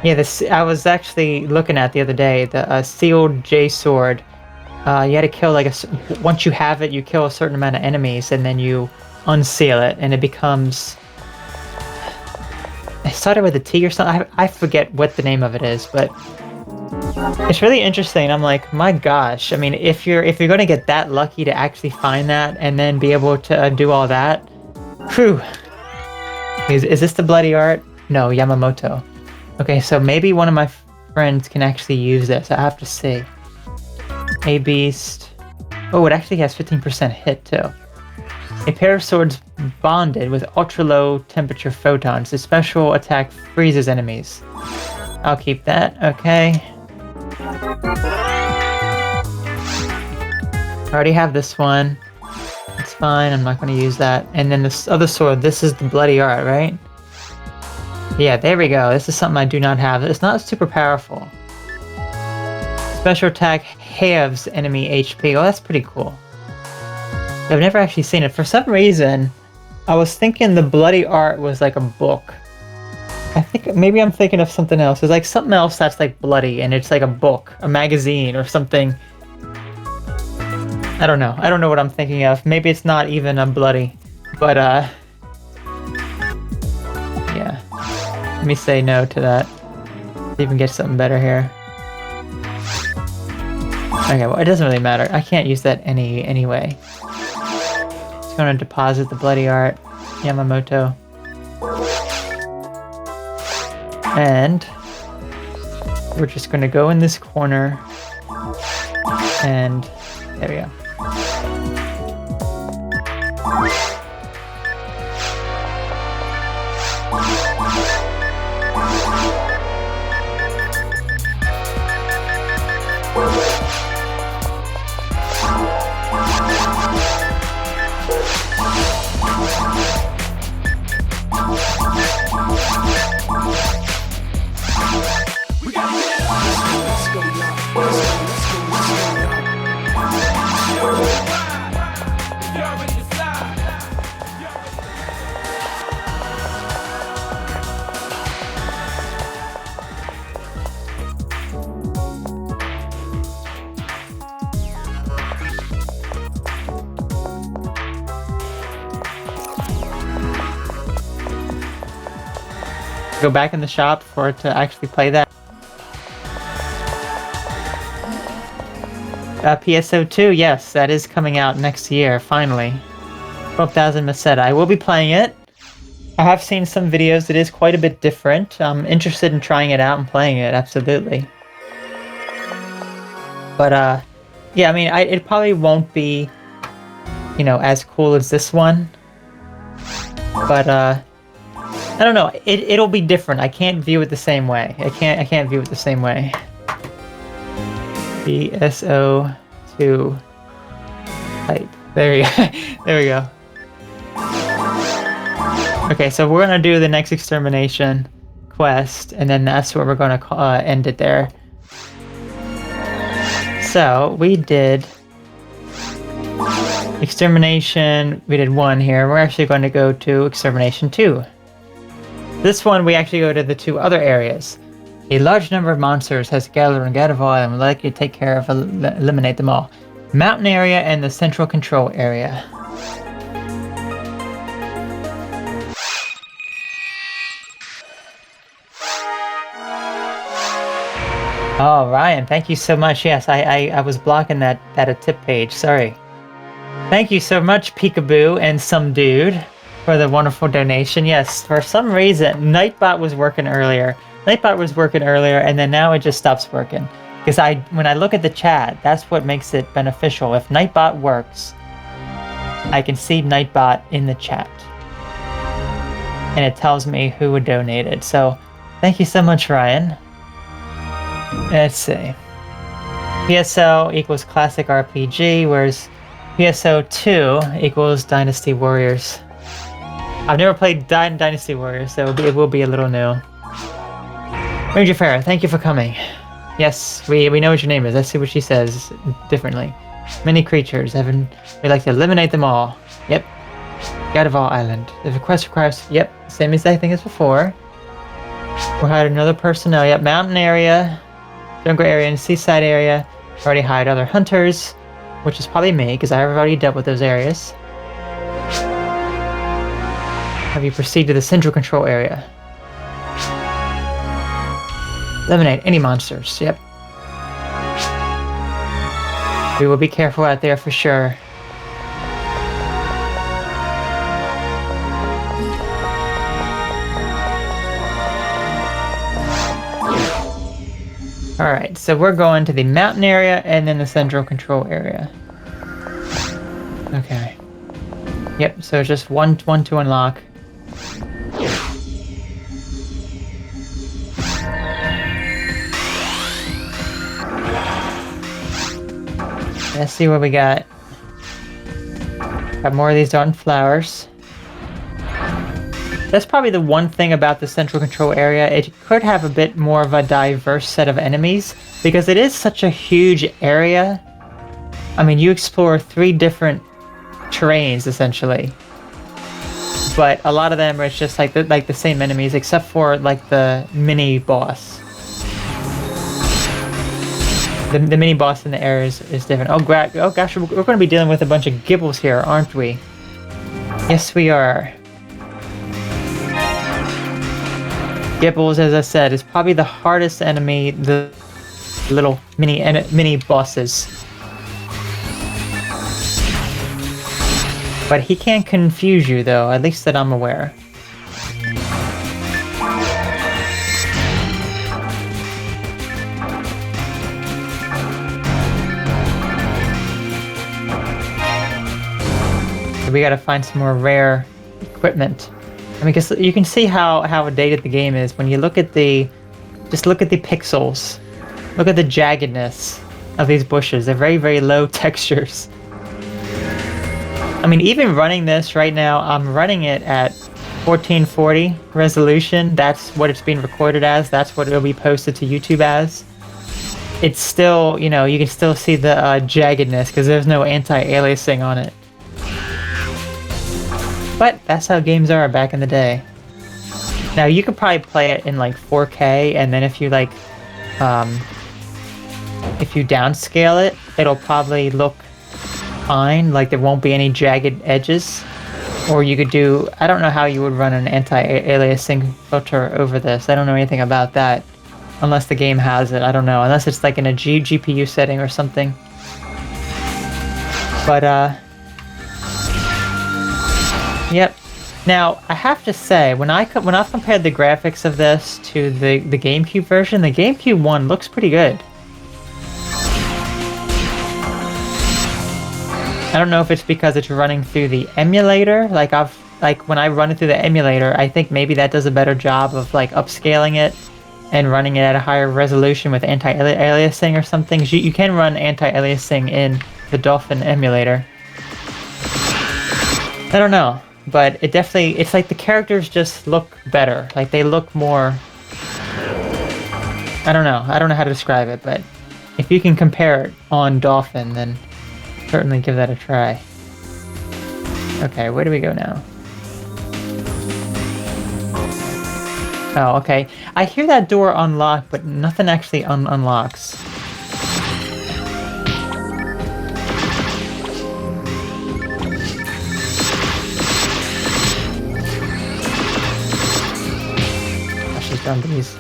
Yeah, this I was actually looking at the other day, the sealed J sword. You had to kill like once you have it, you kill a certain amount of enemies and then you unseal it and it becomes... I started with a T or something. I forget what the name of it is, but it's really interesting. I'm like, my gosh. I mean, if you're going to get that lucky to actually find that and then be able to do all that, whew. Is this the bloody art? No, Yamamoto. Okay, so maybe one of my friends can actually use this. I have to see. A beast. Oh, it actually has 15% hit too. A pair of swords bonded with ultra-low temperature photons. The special attack freezes enemies. I'll keep that, okay. I already have this one. It's fine, I'm not going to use that. And then this other sword, this is the bloody art, right? Yeah, there we go. This is something I do not have. It's not super powerful. Special attack halves enemy HP. Oh, that's pretty cool. I've never actually seen it. For some reason, I was thinking the bloody art was like a book. I think maybe I'm thinking of something else. There's like something else that's like bloody and it's like a book, a magazine or something. I don't know. I don't know what I'm thinking of. Maybe it's not even a bloody, but yeah. Let me say no to that. See if we can get something better here. Okay, well, it doesn't really matter. I can't use that anyway. Just gonna deposit the bloody art, Yamamoto. And we're just gonna go in this corner and there we go. Go back in the shop for it to actually play that. PSO2, yes, that is coming out next year, finally. 12,000 Meseta. I will be playing it. I have seen some videos. It is quite a bit different. I'm interested in trying it out and playing it, absolutely. But, yeah, I mean, it probably won't be, you know, as cool as this one. But, I don't know. It'll be different. I can't view it the same way. I can't view it the same way. PSO2 type. There we go. There we go. Okay, so we're gonna do the next extermination quest, and then that's where we're gonna end it there. So we did extermination. We did 1 here. We're actually going to go to extermination 2. This one we actually go to the 2 other areas. A large number of monsters has gathered on Gardevoir and would like you to take care of eliminate them all. Mountain area and the central control area. Oh, Ryan, thank you so much. Yes, I was blocking that a tip page. Sorry. Thank you so much, Peekaboo and some dude, for the wonderful donation. Yes, for some reason, Nightbot was working earlier. And then now it just stops working. Because when I look at the chat, that's what makes it beneficial. If Nightbot works, I can see Nightbot in the chat. And it tells me who donated. So, thank you so much, Ryan. Let's see. PSO equals classic RPG, whereas PSO2 equals Dynasty Warriors. I've never played Dynasty Warriors, so it will be a little new. Ranger Farah, thank you for coming. Yes, we know what your name is. Let's see what she says differently. Many creatures, we like to eliminate them all. Yep. Gardevoir Island. The request requires, yep, same exact thing as before. We'll hide another personnel. Yep, mountain area, jungle area, and seaside area. Already hired other hunters, which is probably me, because I've already dealt with those areas. Have you proceed to the central control area? Eliminate any monsters. Yep. We will be careful out there for sure. Alright, so we're going to the mountain area and then the central control area. Okay. Yep, so just one to unlock. Let's see what we got. Got more of these darn flowers. That's probably the one thing about the central control area. It could have a bit more of a diverse set of enemies, because it is such a huge area. I mean, you explore 3 different terrains, essentially. But a lot of them are just like the same enemies, except for like the mini boss. The mini boss in the area is different. Oh gosh, we're going to be dealing with a bunch of gibbles here, aren't we? Yes, we are. Gibbles, as I said, is probably the hardest enemy. The little mini bosses. But he can't confuse you, though. At least that I'm aware. We gotta find some more rare equipment. I mean, because you can see how dated the game is when you look at just look at the pixels. Look at the jaggedness of these bushes. They're very, very low textures. I mean, even running this right now, I'm running it at 1440 resolution. That's what it's being recorded as. That's what it'll be posted to YouTube as. It's still, you know, you can still see the jaggedness because there's no anti-aliasing on it. But that's how games are back in the day. Now you could probably play it in like 4K, and then if you like, if you downscale it, it'll probably look fine. Like there won't be any jagged edges. Or you could do, I don't know how you would run an anti-aliasing filter over this. I don't know anything about that, unless the game has it. I don't know, unless it's like in a GPU setting or something. But yep, Now, I have to say, when I've compared the graphics of this to the GameCube version, the GameCube one looks pretty good. I don't know if it's because it's running through the emulator. Like when I run it through the emulator, I think maybe that does a better job of like upscaling it and running it at a higher resolution with anti-aliasing or something. You can run anti-aliasing in the Dolphin emulator. I don't know, but it's like the characters just look better. Like they look more, I don't know how to describe it, but if you can compare it on Dolphin, then certainly give that a try. Okay, where do we go now? Oh, okay. I hear that door unlock, but nothing actually unlocks. I should have done these.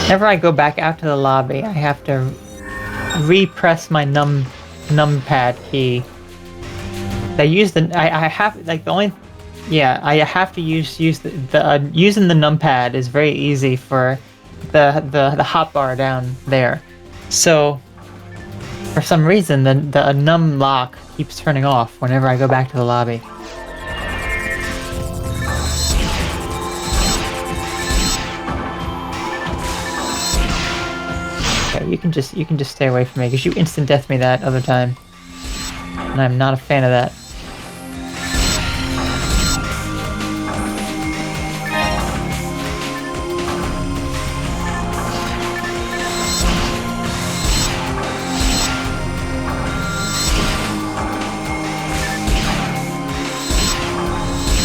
Whenever I go back out to the lobby, I have to repress my numpad key. I have like the only, yeah, I have to use the using the numpad is very easy for the hotbar down there. So for some reason the num lock keeps turning off whenever I go back to the lobby. Okay, you can just stay away from me because you instant death me that other time, and I'm not a fan of that.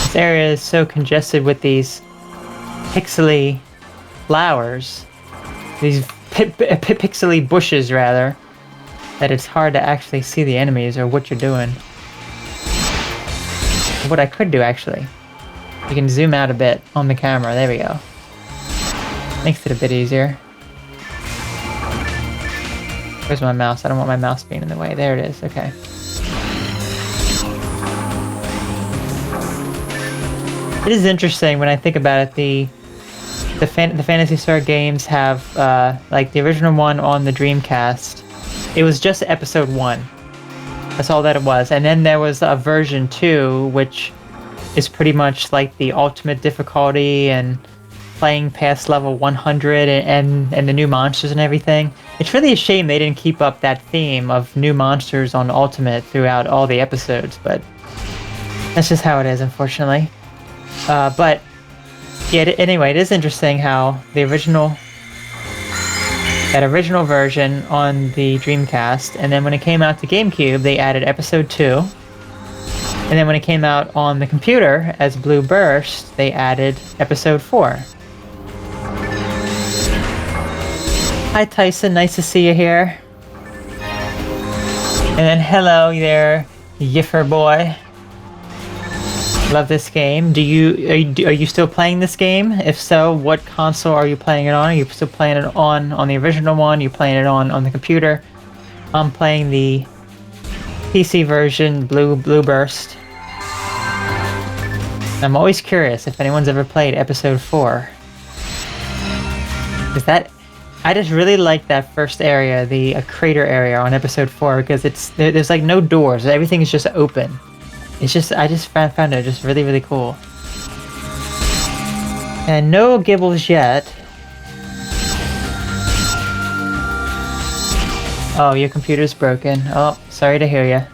This area is so congested with these pixely flowers, these pixely bushes rather, that it's hard to actually see the enemies or what you're doing. What I could do actually, you can zoom out a bit on the camera, there we go. Makes it a bit easier. Where's my mouse? I don't want my mouse being in the way. There it is, okay. It is interesting when I think about it, the Phantasy Star games have, like the original one on the Dreamcast, it was just episode 1. That's all that it was. And then there was a version 2, which is pretty much like the ultimate difficulty and playing past level 100 and the new monsters and everything. It's really a shame they didn't keep up that theme of new monsters on Ultimate throughout all the episodes, but that's just how it is, unfortunately. But yeah, anyway, it is interesting how the original version on the Dreamcast, and then when it came out to GameCube, they added episode 2. And then when it came out on the computer as Blue Burst, they added episode 4. Hi Tyson, nice to see you here. And then hello there, Yiffer boy. Love this game. Are you still playing this game? If so, what console are you playing it on? Are you still playing it on the original one? Are you playing it on the computer? I'm playing the PC version, Blue Burst. I'm always curious if anyone's ever played episode 4. I just really like that first area, the crater area on episode 4, because there's like no doors. Everything is just open. It's just, I just found it just really, really cool. And no gibbles yet. Oh, your computer's broken. Oh, sorry to hear ya.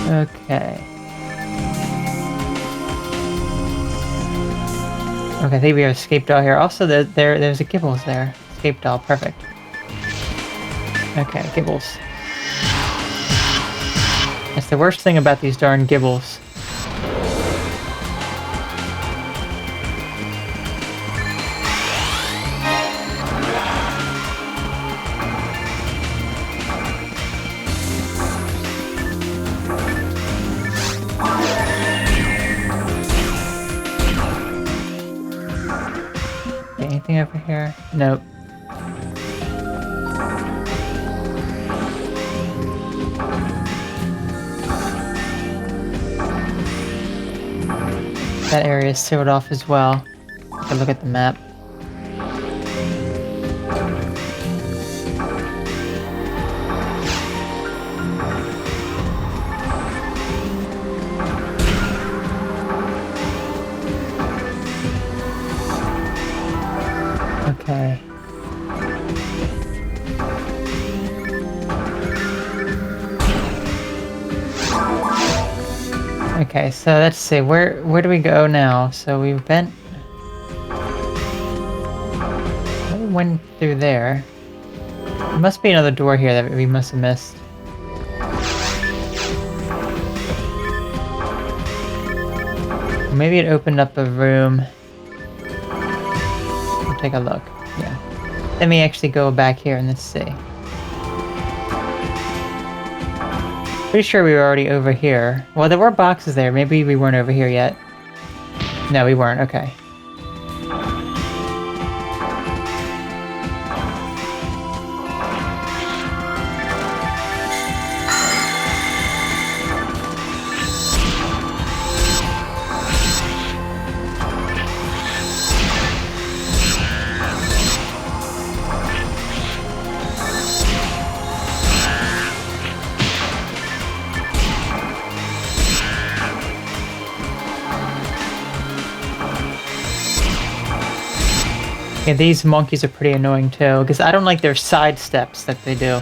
Okay. Okay, I think we have escape doll here. Also, there's a Gibbles there. Escape doll, perfect. Okay, Gibbles. That's the worst thing about these darn Gibbles. anything over here? Nope. That area is sealed off as well. Take a look at the map. Okay. Okay, so let's see, where do we go now? So we went through there. There must be another door here that we must have missed. Maybe it opened up a room. We'll take a look. Yeah. Let me actually go back here and let's see. Pretty sure we were already over here. Well, there were boxes there. Maybe we weren't over here yet. No, we weren't. Okay. Yeah, these monkeys are pretty annoying too, because I don't like their side steps that they do.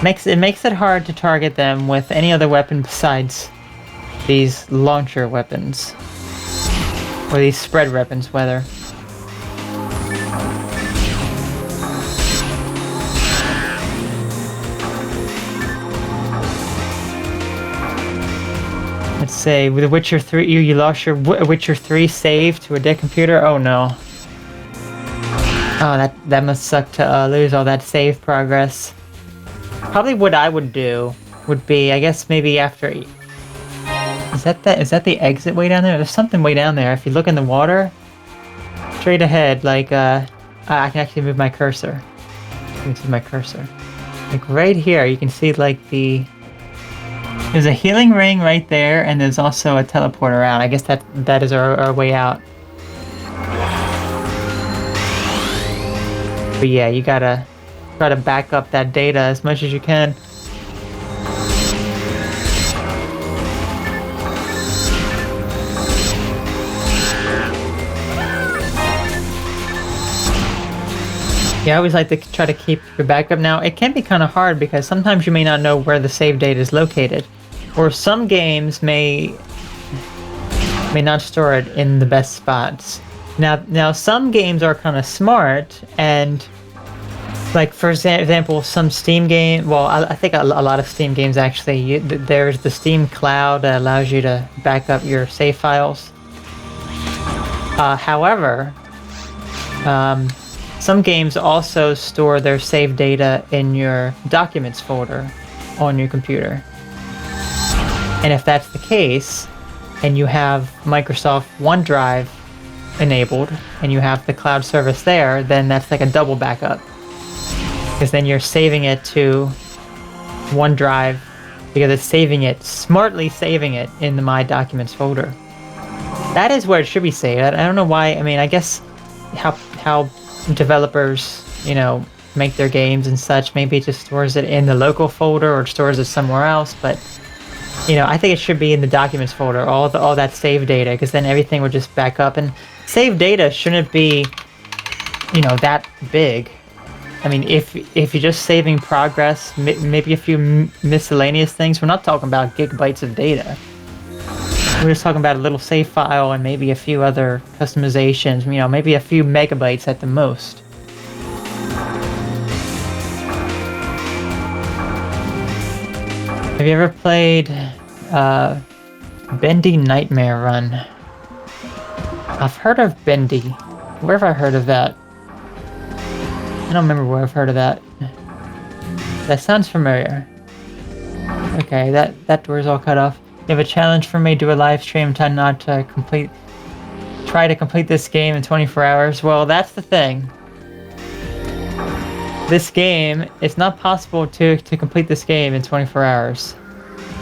It makes it hard to target them with any other weapon besides these launcher weapons. Or these spread weapons, whether. Let's say, with Witcher 3, you lost your Witcher 3 save to a dead computer? Oh no. Oh, that must suck to lose all that save progress. Probably what I would do would be, I guess maybe after... Is that the exit way down there? There's something way down there. If you look in the water, straight ahead, like, I can actually move my cursor. This is my cursor. Like right here, you can see like there's a healing ring right there, and there's also a teleporter out. I guess that is our way out. But yeah, you gotta try to back up that data as much as you can. Yeah, I always like to try to keep your backup. Now, it can be kind of hard because sometimes you may not know where the save data is located. Or some games may not store it in the best spots. Now some games are kind of smart, and like for example, some Steam game. Well, I think a lot of Steam games actually. There's the Steam Cloud that allows you to back up your save files. However, some games also store their save data in your Documents folder on your computer. And if that's the case, and you have Microsoft OneDrive enabled, and you have the cloud service there, then that's like a double backup. Because then you're saving it to OneDrive, because it's smartly saving it in the My Documents folder. That is where it should be saved. I don't know why. I mean, I guess how developers, make their games and such. Maybe it just stores it in the local folder or stores it somewhere else. But I think it should be in the Documents folder, all that save data, because then everything would just back up. And save data shouldn't be, that big. I mean, if you're just saving progress, maybe a few miscellaneous things, we're not talking about gigabytes of data. We're just talking about a little save file and maybe a few other customizations, maybe a few megabytes at the most. Have you ever played Bendy Nightmare Run? I've heard of Bendy. Where have I heard of that? I don't remember where I've heard of that. That sounds familiar. Okay, that door's all cut off. You have a challenge for me, do a live stream, try try to complete this game in 24 hours. Well, that's the thing. This game, it's not possible to complete this game in 24 hours.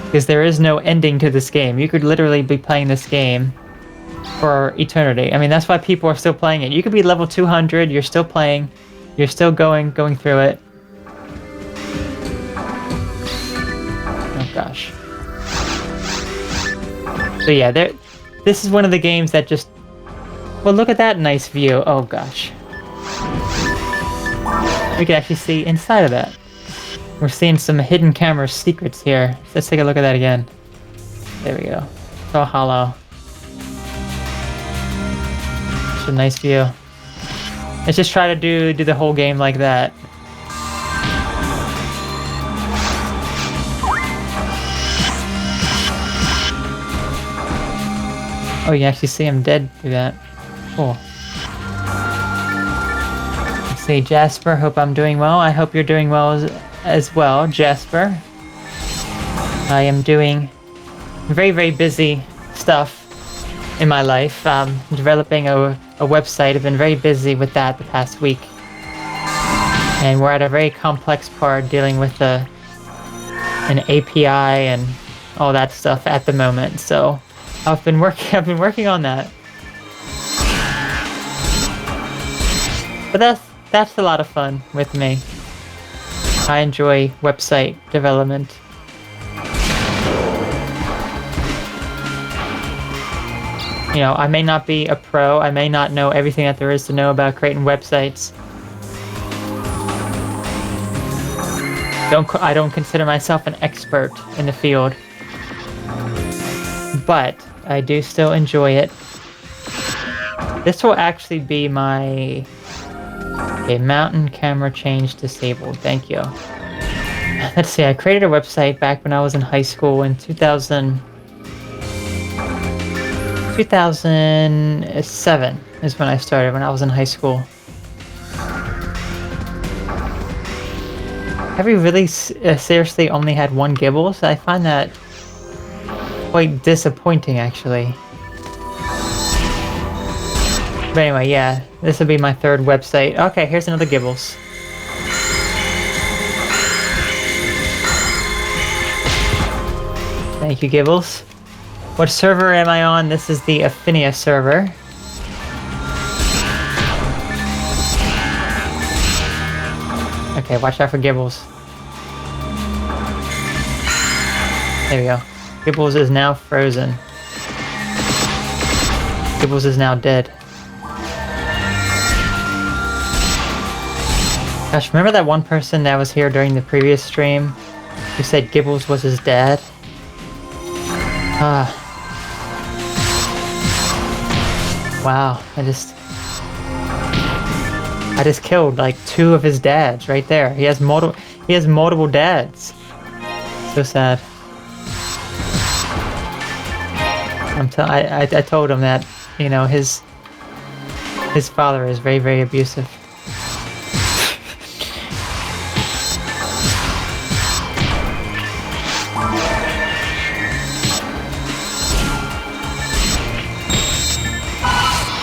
Because there is no ending to this game. You could literally be playing this game for eternity. I mean, that's why people are still playing it. You could be level 200, you're still playing, you're still going through it. Oh gosh. So yeah, this is one of the games that just... Well, look at that nice view. Oh gosh. We can actually see inside of that. We're seeing some hidden camera secrets here. Let's take a look at that again. There we go. It's all hollow. It's a nice view. Let's just try to do the whole game like that. Oh, you actually see him dead through that. Cool. Let's see, Jasper, hope I'm doing well. I hope you're doing well as well, Jasper. I am doing very, very busy stuff in my life. Developing a website. I've been very busy with that the past week. And we're at a very complex part dealing with an API and all that stuff at the moment. So I've been working on that. But that's a lot of fun with me. I enjoy website development. You know, I may not be a pro, I may not know everything that there is to know about creating websites. I don't consider myself an expert in the field. But I do still enjoy it. This will actually be my... Okay, mountain camera change disabled. Thank you. Let's see, I created a website back when I was in high school in 2007 is when I started, when I was in high school. Have we really seriously only had one Gibbles? I find that quite disappointing, actually. But anyway, yeah, this will be my third website. Okay, here's another Gibbles. Thank you, Gibbles. What server am I on? This is the Affinia server. Okay, watch out for Gibbles. There we go. Gibbles is now frozen. Gibbles is now dead. Gosh, remember that one person that was here during the previous stream who said Gibbles was his dad? Wow, I just killed like 2 of his dads right there. He has multiple dads. So sad. I told him that, you know, his father is very, very abusive.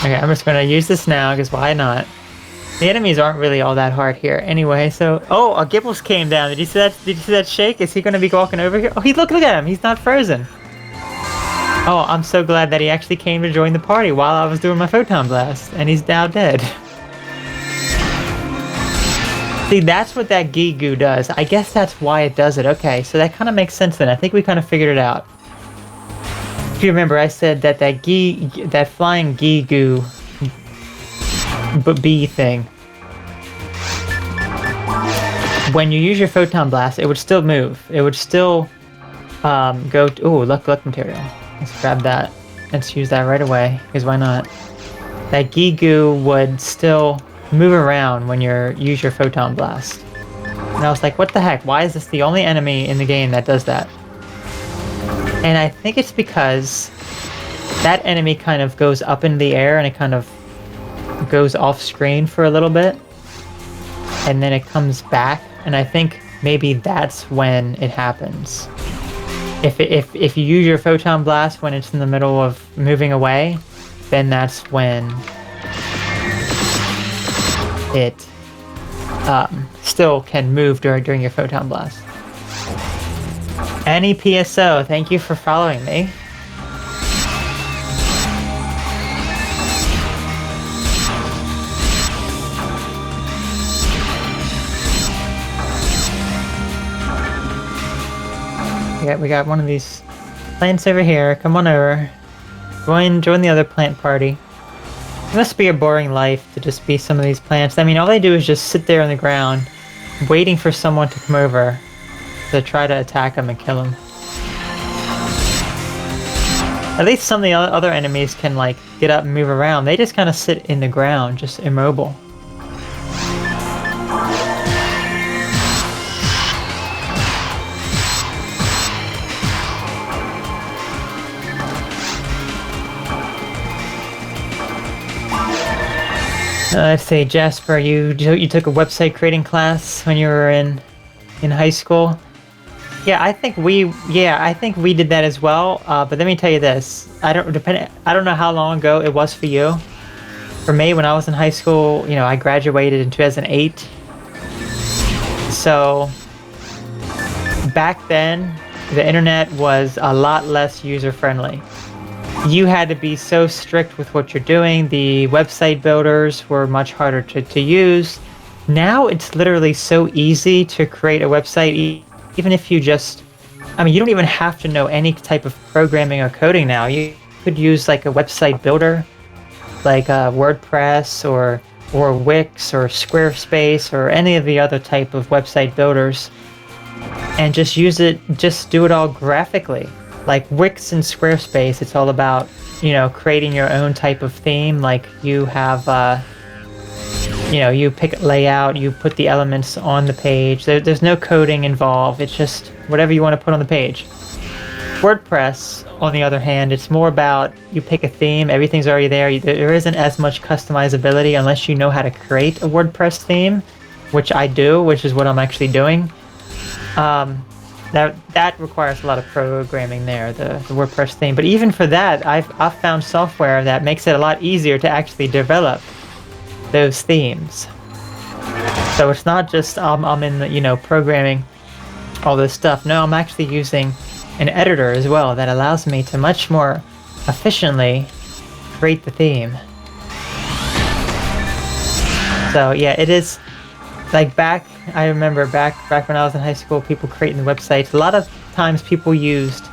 Okay, I'm just gonna use this now, because why not? The enemies aren't really all that hard here anyway, so... Oh, a Gibbles came down. Did you see that? Did you see that shake? Is he gonna be walking over here? Oh, look at him! He's not frozen! Oh, I'm so glad that he actually came to join the party while I was doing my Photon Blast, and he's now dead. See, that's what that Gigu does. I guess that's why it does it. Okay, so that kind of makes sense then. I think we kind of figured it out. If you remember, I said that that flying Gigu bee thing, when you use your Photon Blast, it would still move. It would still go to... Ooh, luck material. Let's grab that. Let's use that right away, because why not? That Gigu would still move around when you use your Photon Blast. And I was like, what the heck? Why is this the only enemy in the game that does that? And I think it's because that enemy kind of goes up in the air and it kind of goes off screen for a little bit. And then it comes back. And I think maybe that's when it happens. If you use your Photon Blast when it's in the middle of moving away, then that's when it still can move during your photon blast. Annie PSO, thank you for following me. Yeah, we got one of these plants over here. Come on over. Join the other plant party. It must be a boring life to just be some of these plants. I mean, all they do is just sit there on the ground, waiting for someone to come over to try to attack them and kill them. At least some of the other enemies can, like, get up and move around. They just kind of sit in the ground, just immobile. Let's see, Jasper, you took a website creating class when you were in high school. Yeah, I think we did that as well. But let me tell you this: I don't know how long ago it was for you. For me, when I was in high school, you know, I graduated in 2008. So back then, the internet was a lot less user-friendly. You had to be so strict with what you're doing. The website builders were much harder to use. Now it's literally so easy to create a website, even if you just, I mean, you don't even have to know any type of programming or coding now. You could use like a website builder, like WordPress or Wix or Squarespace or any of the other type of website builders, and just use it, just do it all graphically. Like Wix and Squarespace, it's all about, you know, creating your own type of theme. Like you have, you know, you pick layout, you put the elements on the page. There's no coding involved. It's just whatever you want to put on the page. WordPress, on the other hand, it's more about you pick a theme, everything's already there. There isn't as much customizability unless you know how to create a WordPress theme, which I do, which is what I'm actually doing. That requires a lot of programming there, the WordPress theme. But even for that, I've found software that makes it a lot easier to actually develop those themes. So it's not just I'm in the, you know, programming all this stuff. No, I'm actually using an editor as well that allows me to much more efficiently create the theme. So yeah, it is. Like I remember back when I was in high school, people creating websites. A lot of times people used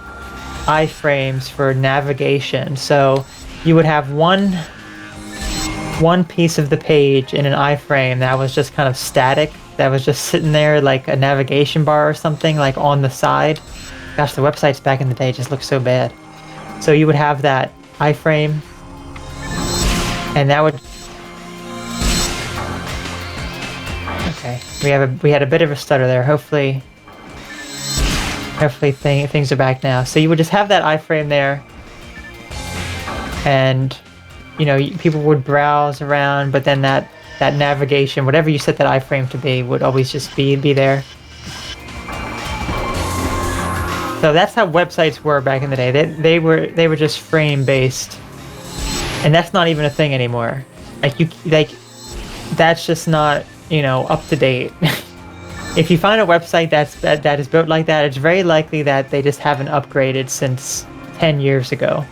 iframes for navigation. So you would have one piece of the page in an iframe that was just kind of static, that was just sitting there like a navigation bar or something, like on the side. Gosh, the websites back in the day just looked so bad. So you would have that iframe, and that would. Okay, we had a bit of a stutter there. Hopefully things are back now. So you would just have that iframe there, and you know, people would browse around, but then that navigation, whatever you set that iframe to be, would always just be there. So that's how websites were back in the day. They were just frame based, and that's not even a thing anymore. That's just not, you know, up to date. If you find a website that is built like that, it's very likely that they just haven't upgraded since 10 years ago.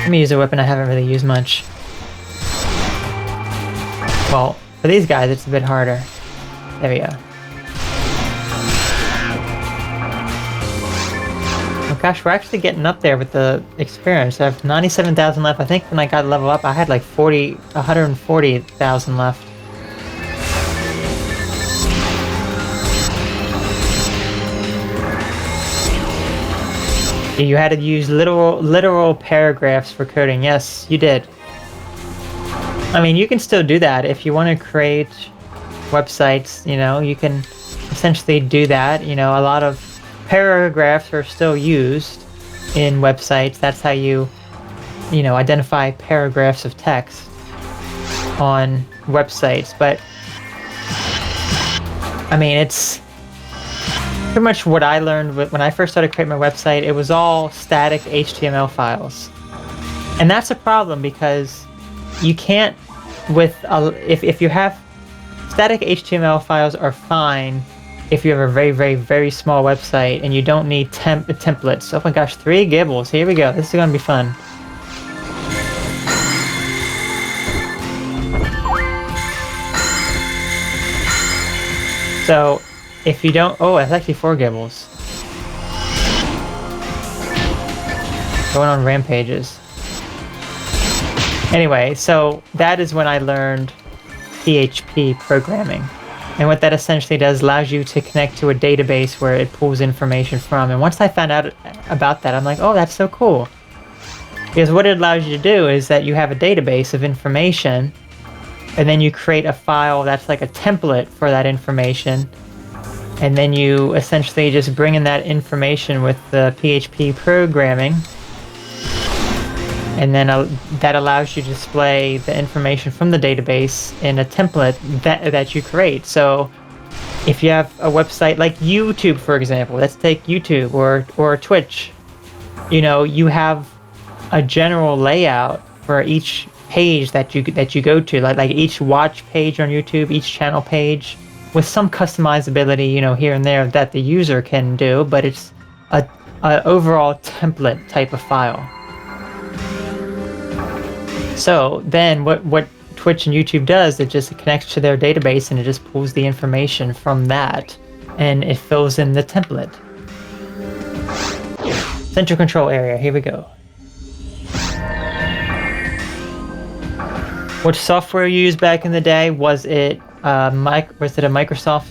Let me use a weapon I haven't really used much. Well, for these guys it's a bit harder. There we go. Gosh, we're actually getting up there with the experience. I have 97,000 left. I think when I got level up, I had like 140,000 left. You had to use literal paragraphs for coding. Yes, you did. I mean, you can still do that if you want to create websites. You know, you can essentially do that. You know, a lot of paragraphs are still used in websites. That's how you know, identify paragraphs of text on websites. But I mean, it's pretty much what I learned when I first started creating my website. It was all static HTML files. And that's a problem because you can't, if you have static HTML files are fine if you have a very, very, very small website and you don't need templates. Oh my gosh, 3 gibbles. Here we go. This is gonna be fun. So, if you don't... Oh, it's actually 4 gibbles. Going on rampages. Anyway, so that is when I learned PHP programming. And what that essentially does allows you to connect to a database where it pulls information from. And once I found out about that, I'm like, oh, that's so cool. Because what it allows you to do is that you have a database of information, and then you create a file that's like a template for that information. And then you essentially just bring in that information with the PHP programming. And then that allows you to display the information from the database in a template that you create. So if you have a website like YouTube, for example, let's take YouTube or Twitch, you know, you have a general layout for each page that you go to, like each watch page on YouTube, each channel page, with some customizability, you know, here and there that the user can do, but it's a overall template type of file. So then what Twitch and YouTube does, it just connects to their database and it just pulls the information from that and it fills in the template. Central control area, here we go. What software you used back in the day? Was it a Microsoft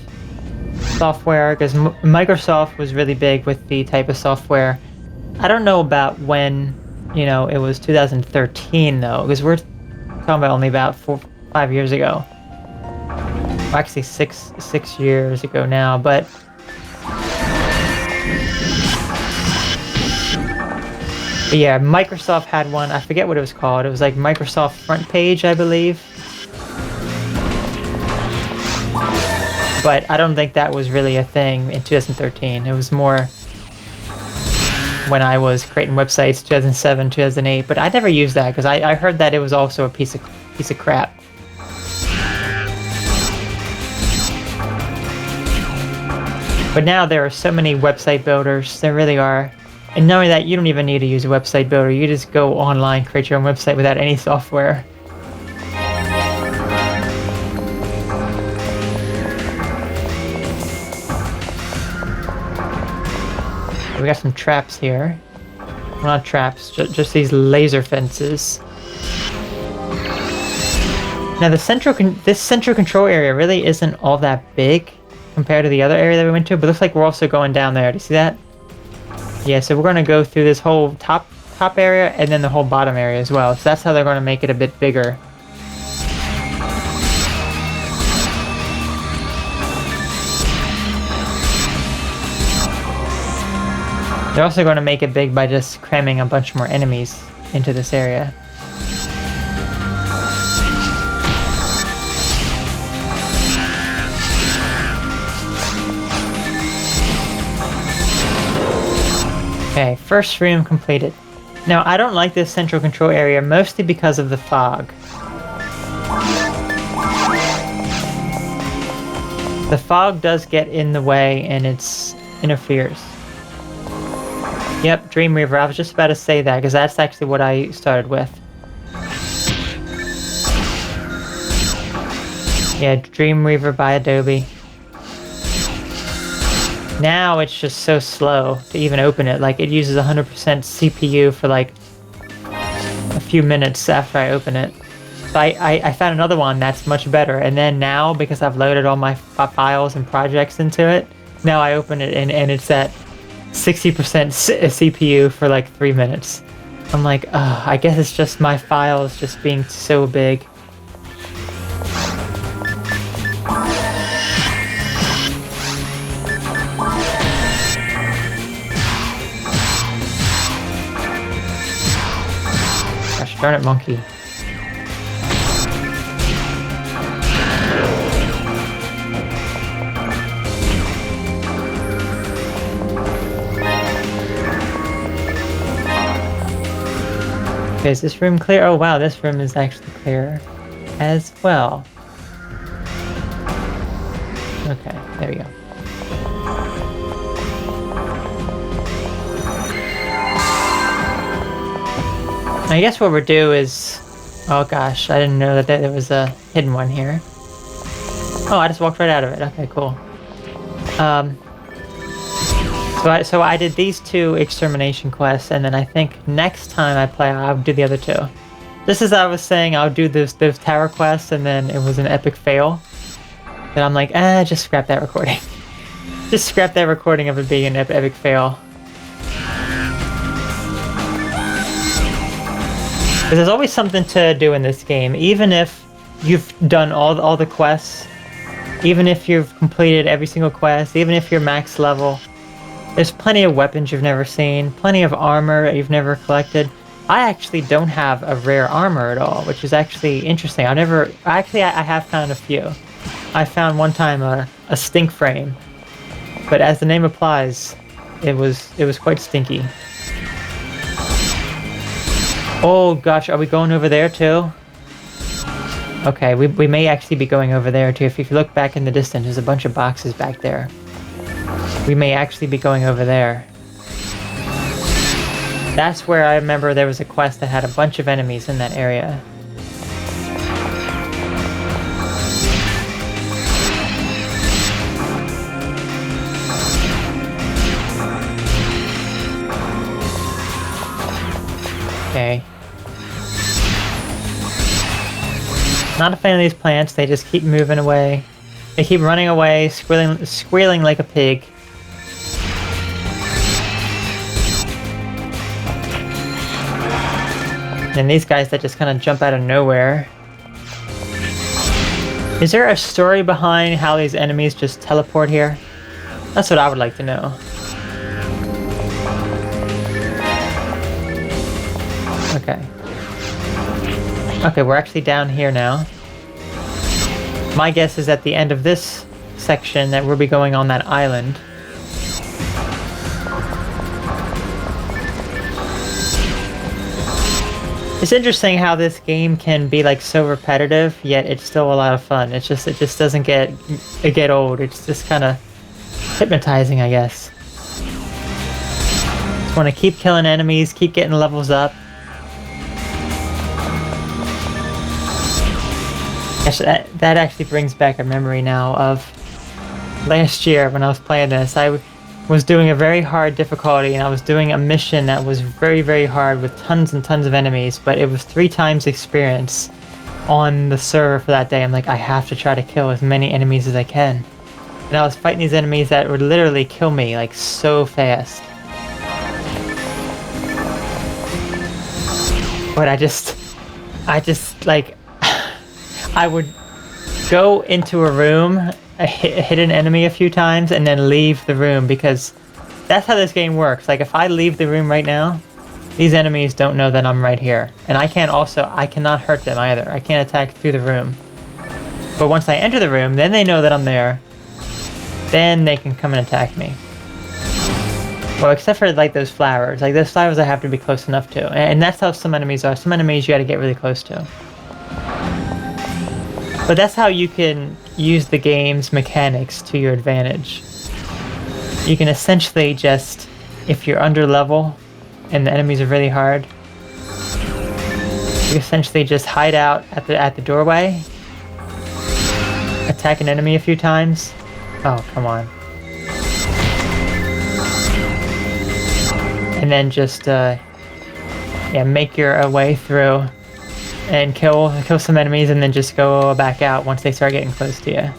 software? Because Microsoft was really big with the type of software. I don't know about when, you know, it was 2013 though, because we're talking about only about 4-5 years ago. Well, actually six years ago now, but yeah, Microsoft had one. I forget what it was called. It was like Microsoft Front Page, I believe. But I don't think that was really a thing in 2013. It was more when I was creating websites, 2007, 2008. But I never used that because I heard that it was also a piece of crap. But now there are so many website builders. There really are. And knowing that, you don't even need to use a website builder. You just go online, create your own website without any software. We got some traps here. Well, not traps, just these laser fences. Now this central control area really isn't all that big compared to the other area that we went to, but it looks like we're also going down there. Do you see that? Yeah, so we're going to go through this whole top area and then the whole bottom area as well. So that's how they're going to make it a bit bigger. They're also going to make it big by just cramming a bunch more enemies into this area. Okay, first room completed. Now, I don't like this central control area mostly because of the fog. The fog does get in the way and it interferes. Yep, Dreamweaver. I was just about to say that because that's actually what I started with. Yeah, Dreamweaver by Adobe. Now it's just so slow to even open it. Like, it uses 100% CPU for like a few minutes after I open it. So I found another one that's much better. And then now, because I've loaded all my files and projects into it, now I open it and it's at 60% CPU for like 3 minutes. I'm like, I guess it's just my files just being so big. Gosh darn it, monkey. Okay, is this room clear? Oh wow, this room is actually clear as well. Okay, there we go. I guess what we're due is... Oh gosh, I didn't know that there was a hidden one here. Oh, I just walked right out of it. Okay, cool. So I did these 2 extermination quests, and then I think next time I play, I'll do the other 2. Just as I was saying, I'll do those tower quests, and then it was an epic fail. Then I'm like, just scrap that recording. Just scrap that recording of it being an epic fail. There's always something to do in this game, even if you've done all the quests, even if you've completed every single quest, even if you're max level. There's plenty of weapons you've never seen, plenty of armor that you've never collected. I actually don't have a rare armor at all, which is actually interesting. I have found a few. I found one time a stink frame, but as the name implies, it was quite stinky. Oh gosh, are we going over there too? Okay, we may actually be going over there too. If you look back in the distance, there's a bunch of boxes back there. We may actually be going over there. That's where I remember there was a quest that had a bunch of enemies in that area. Okay. Not a fan of these plants, they just keep moving away. They keep running away, squealing like a pig. And these guys that just kind of jump out of nowhere. Is there a story behind how these enemies just teleport here? That's what I would like to know. Okay. Okay, we're actually down here now. My guess is at the end of this section that we'll be going on that island. It's interesting how this game can be like so repetitive, yet it's still a lot of fun. It just doesn't get old. It's just kind of hypnotizing, I guess. Just want to keep killing enemies, keep getting levels up. Actually, that actually brings back a memory now of last year when I was playing this. I was doing a very hard difficulty, and I was doing a mission that was very, very hard with tons and tons of enemies, but it was 3 times experience on the server for that day. I'm like, I have to try to kill as many enemies as I can. And I was fighting these enemies that would literally kill me, like, so fast. But I just, like, I would go into a room, hit an enemy a few times, and then leave the room, because that's how this game works. Like, if I leave the room right now, these enemies don't know that I'm right here. And I cannot hurt them either. I can't attack through the room. But once I enter the room, then they know that I'm there. Then they can come and attack me. Well, except for, like, those flowers. Like, those flowers I have to be close enough to. And that's how some enemies are. Some enemies you gotta get really close to. But that's how you can use the game's mechanics to your advantage. You can essentially just, if you're under level and the enemies are really hard, you essentially just hide out at the doorway, attack an enemy a few times. Oh, come on. And then just make your way through and kill some enemies, and then just go back out once they start getting close to you.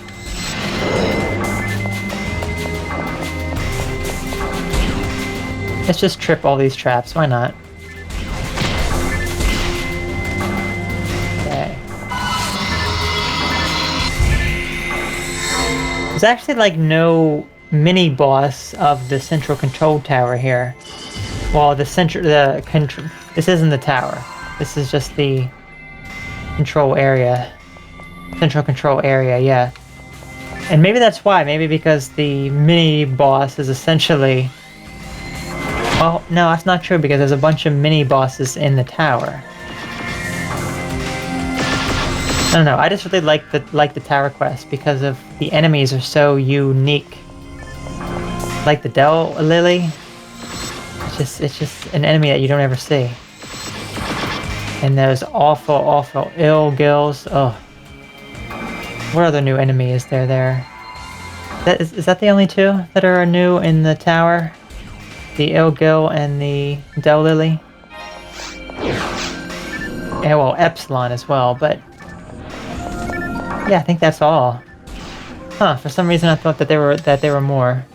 Let's just trip all these traps, why not? Okay. There's actually like no mini boss of the central control tower here. Well, this isn't the tower. This is just the control area. Central control area, yeah. And maybe that's why. Maybe because the mini boss is essentially Well, no, that's not true because there's a bunch of mini bosses in the tower. I don't know. I just really like the tower quest because of the enemies are so unique. Like the Dell Lily. It's just an enemy that you don't ever see. And those awful ill gills. Oh. What other new enemy is there? Is that the only two that are new in the tower? The ill gill and the Dell Lily? Yeah, well, Epsilon as well, but yeah, I think that's all. Huh, for some reason I thought that there were more.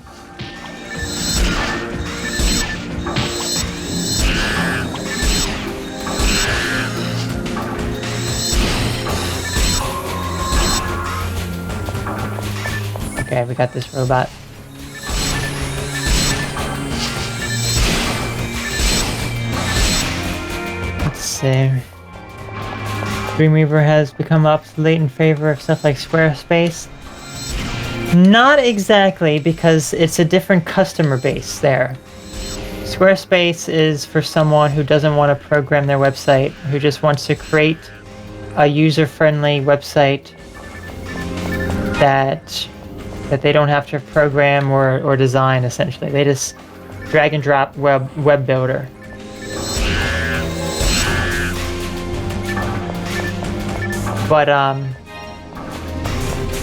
Okay, we got this robot. Let's see. Dreamweaver has become obsolete in favor of stuff like Squarespace. Not exactly, because it's a different customer base there. Squarespace is for someone who doesn't want to program their website, who just wants to create a user-friendly website that they don't have to program or design, essentially. They just drag and drop web builder. But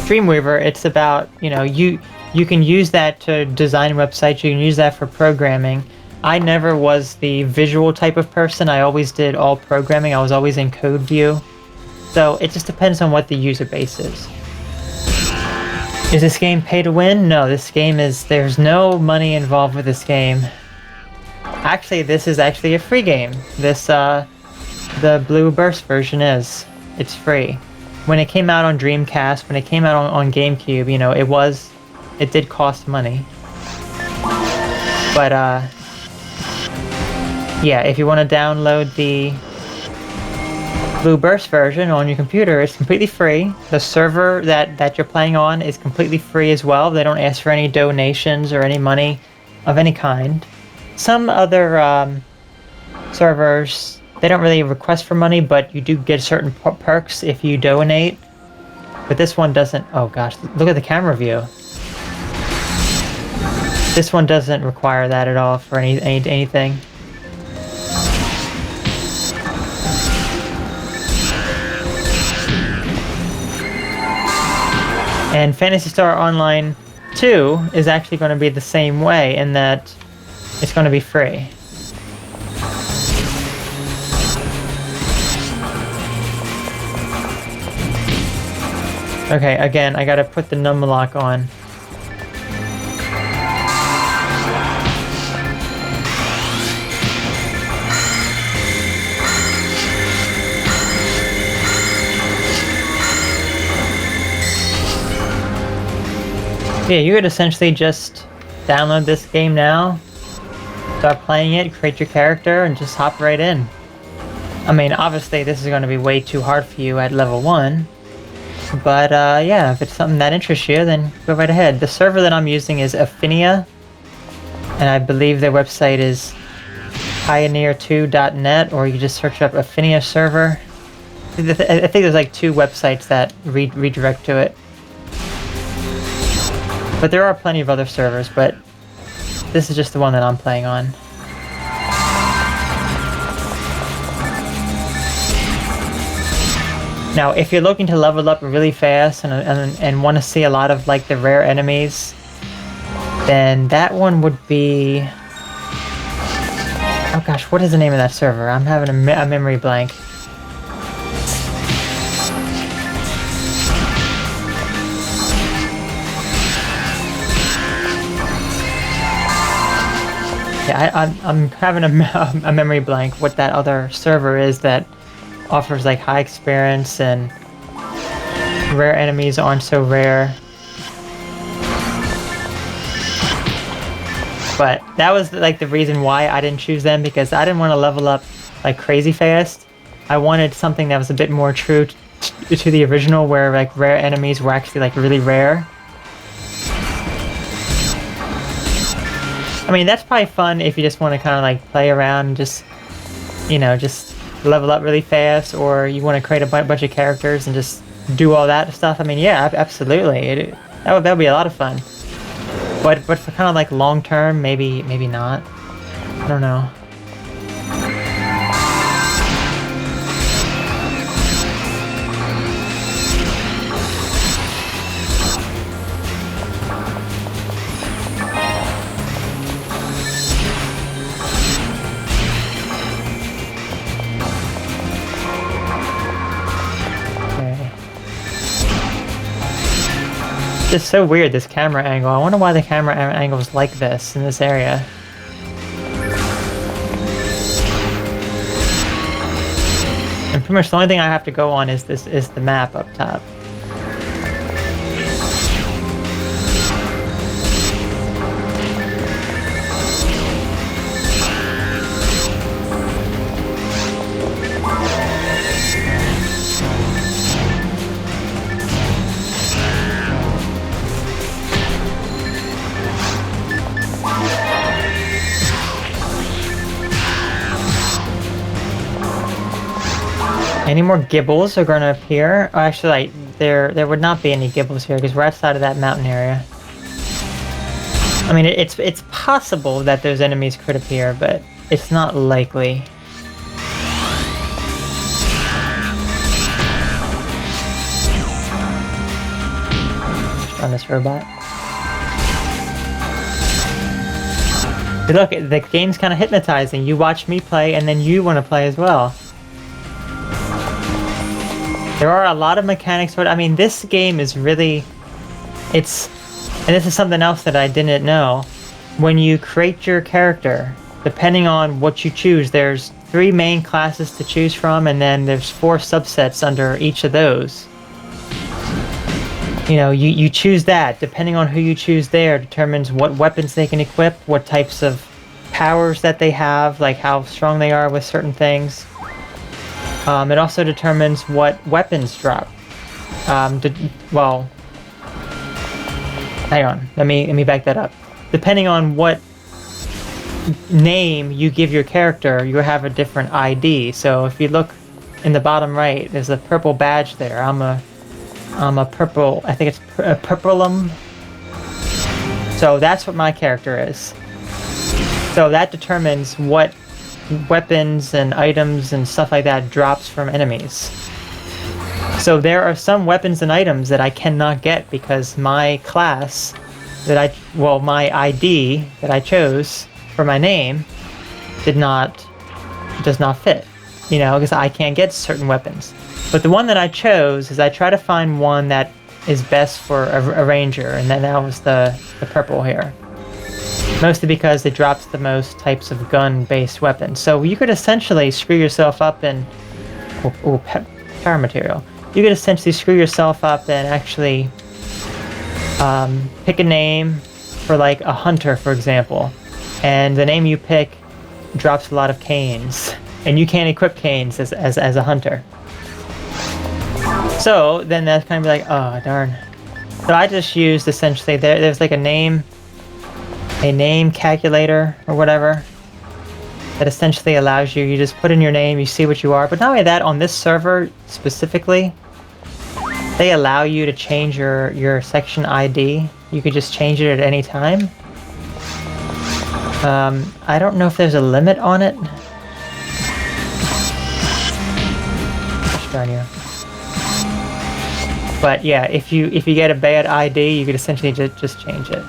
Dreamweaver, it's about, you know, you can use that to design websites, you can use that for programming. I never was the visual type of person. I always did all programming. I was always in code view. So it just depends on what the user base is. Is this game pay to win? No, this game there's no money involved with this game. Actually, this is actually a free game. This, the Blue Burst version is. It's free. When it came out on Dreamcast, when it came out on GameCube, you know, it did cost money. But, yeah, if you want to download the Blue Burst version on your computer, it's completely free. The server that you're playing on is completely free as well. They don't ask for any donations or any money of any kind. Some other servers, they don't really request for money, but you do get certain perks if you donate. But this one doesn't. Oh gosh, look at the camera view. This one doesn't require that at all for anything. And Phantasy Star Online 2 is actually going to be the same way in that it's going to be free. Okay, again, I gotta put the number lock on. Yeah, you could essentially just download this game now, start playing it, create your character, and just hop right in. I mean, obviously this is going to be way too hard for you at level 1. But yeah, if it's something that interests you, then go right ahead. The server that I'm using is Affinia, and I believe their website is pioneer2.net, or you just search up Affinia server. I think there's like 2 websites that redirect to it. But there are plenty of other servers, but this is just the one that I'm playing on. Now, if you're looking to level up really fast and want to see a lot of like the rare enemies, then that one would be... Oh gosh, what is the name of that server? I'm having a memory blank. Yeah, I'm having a memory blank what that other server is that offers like high experience and rare enemies aren't so rare. But that was like the reason why I didn't choose them, because I didn't want to level up like crazy fast. I wanted something that was a bit more true to the original, where like rare enemies were actually like really rare. I mean, that's probably fun if you just want to kind of like play around and just, you know, just level up really fast, or you want to create a bunch of characters and just do all that stuff. I mean, yeah, absolutely. That would be a lot of fun. But for kind of like long term, maybe not. I don't know. It's so weird, this camera angle. I wonder why the camera angle is like this in this area. And pretty much the only thing I have to go on is the map up top. Any more gibbles are gonna appear? Oh, actually, there would not be any gibbles here because we're outside of that mountain area. I mean, it's possible that those enemies could appear, but it's not likely. On this robot. But look, the game's kind of hypnotizing. You watch me play, and then you want to play as well. There are a lot of mechanics. I mean, this game is really... and this is something else that I didn't know. When you create your character, depending on what you choose, there's 3 main classes to choose from, and then there's 4 subsets under each of those. You know, you choose that. Depending on who you choose there determines what weapons they can equip, what types of powers that they have, like how strong they are with certain things. It also determines what weapons drop. Well, hang on. Let me back that up. Depending on what name you give your character, you have a different ID. So if you look in the bottom right, there's a purple badge there. I'm a purple. I think it's a purplum. So that's what my character is. So that determines what weapons and items and stuff like that drops from enemies. So there are some weapons and items that I cannot get because my class my ID that I chose for my name does not fit, you know, because I can't get certain weapons. But the one that I chose is I try to find one that is best for a ranger, and then that was the purple here. Mostly because it drops the most types of gun-based weapons. So you could essentially screw yourself up and... power material. You could essentially screw yourself up and actually pick a name for like a hunter, for example. And the name you pick drops a lot of canes. And you can't equip canes as a hunter. So then that's kind of like, oh darn. So I just used essentially, there's like a name calculator or whatever that essentially allows you just put in your name, you see what you are. But not only that, on this server specifically, they allow you to change your section ID. You could just change it at any time. I don't know if there's a limit on it. Down here. But yeah, if you get a bad ID, you could essentially just change it.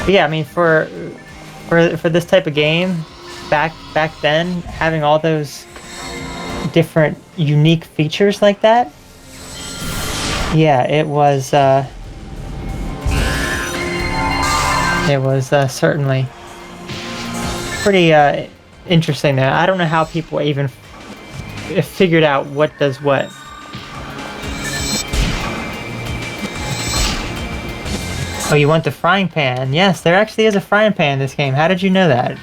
But yeah, I mean, for this type of game, back then, having all those different unique features like that, yeah, it was certainly pretty interesting there. I don't know how people even figured out what does what. Oh, you want the frying pan? Yes, there actually is a frying pan in this game. How did you know that?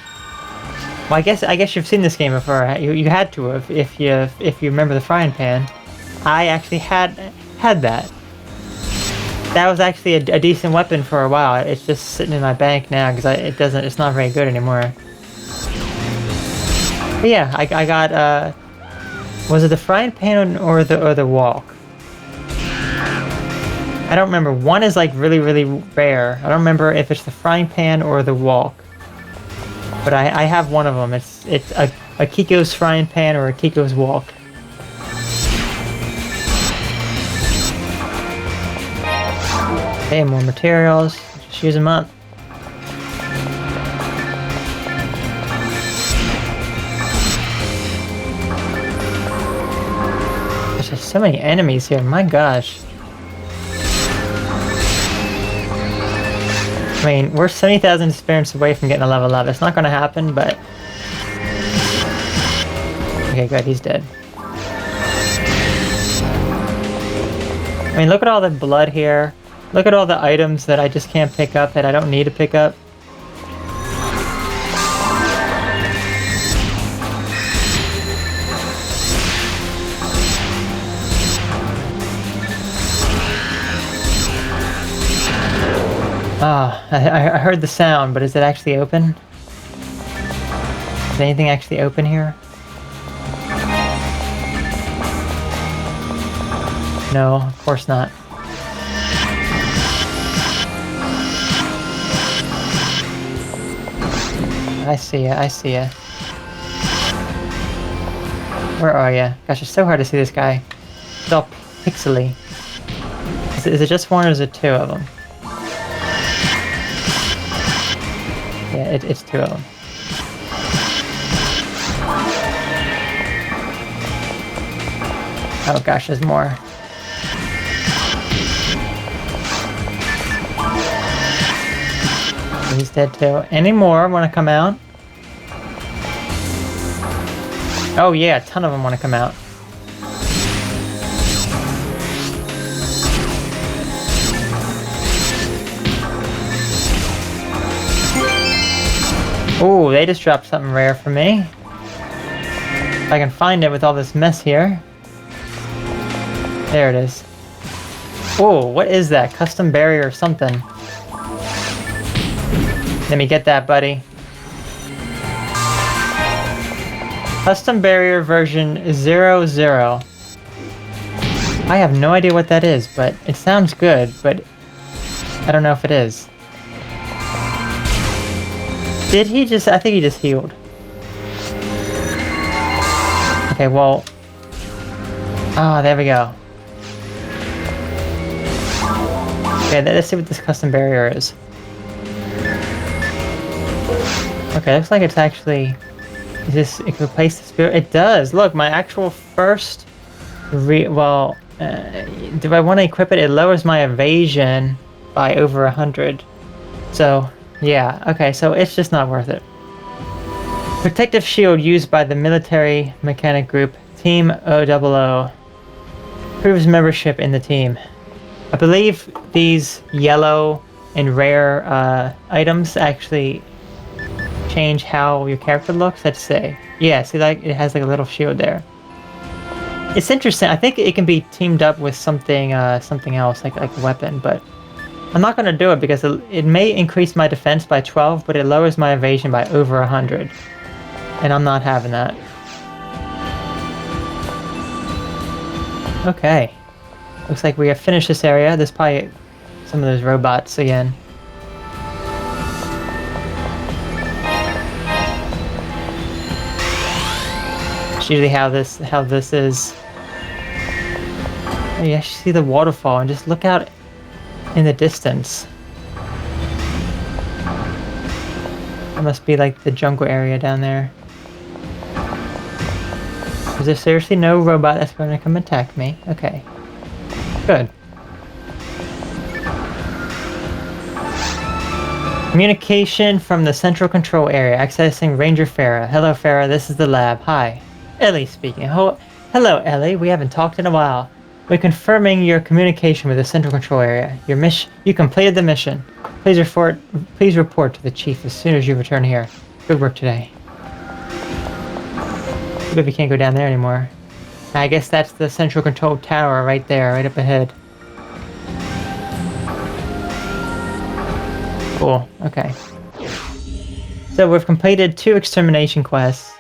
Well, I guess you've seen this game before. You had to have if you remember the frying pan. I actually had that. That was actually a decent weapon for a while. It's just sitting in my bank now because it's not very good anymore. But yeah, I got, was it the frying pan or the wok? I don't remember. One is like really, really rare. I don't remember if it's the frying pan or the wok. But I have one of them. It's a Kiko's frying pan or a Kiko's wok. Okay, more materials. Just use them up. There's just so many enemies here. My gosh. I mean, we're 70,000 experience away from getting a level up. It's not going to happen, but... Okay, good. He's dead. I mean, look at all the blood here. Look at all the items that I just can't pick up, that I don't need to pick up. Ah, I heard the sound, but is it actually open? Is anything actually open here? No, of course not. I see ya, I see ya. Where are ya? Gosh, it's so hard to see this guy. It's all pixely. Is it just one or is it two of them? Yeah, it's two of them. Oh gosh, there's more. He's dead too. Any more want to come out? Oh yeah, a ton of them want to come out. Ooh, they just dropped something rare for me. If I can find it with all this mess here. There it is. Ooh, what is that? Custom barrier or something. Let me get that, buddy. Custom barrier version 00. I have no idea what that is, but it sounds good, but I don't know if it is. Did he just... I think he just healed. Okay, well... Ah, there we go. Okay, let's see what this custom barrier is. Okay, looks like it's actually... Is this... It can replace the spirit? It does! Look, my actual first... do I want to equip it? It lowers my evasion by over 100. So... Yeah, okay, so it's just not worth it. Protective shield used by the military mechanic group Team OOO. Proves membership in the team. I believe these yellow and rare items actually change how your character looks. Let's say. Yeah, see, like it has like a little shield there. It's interesting. I think it can be teamed up with something something else, like a weapon, but I'm not going to do it because it may increase my defense by 12, but it lowers my evasion by over 100. And I'm not having that. Okay. Looks like we have finished this area. There's probably some of those robots again. It's usually how this is. Oh, you actually see the waterfall and just look out in the distance. That must be like the jungle area down there. Is there seriously no robot that's going to come attack me? Okay. Good. Communication from the central control area. Accessing Ranger Farah. Hello Farah, this is the lab. Hi. Ellie speaking. Hello Ellie, we haven't talked in a while. We're confirming your communication with the central control area. You completed the mission. Please report to the chief as soon as you return here. Good work today. Too bad we can't go down there anymore. I guess that's the central control tower right there, right up ahead. Cool, okay. So we've completed 2 extermination quests.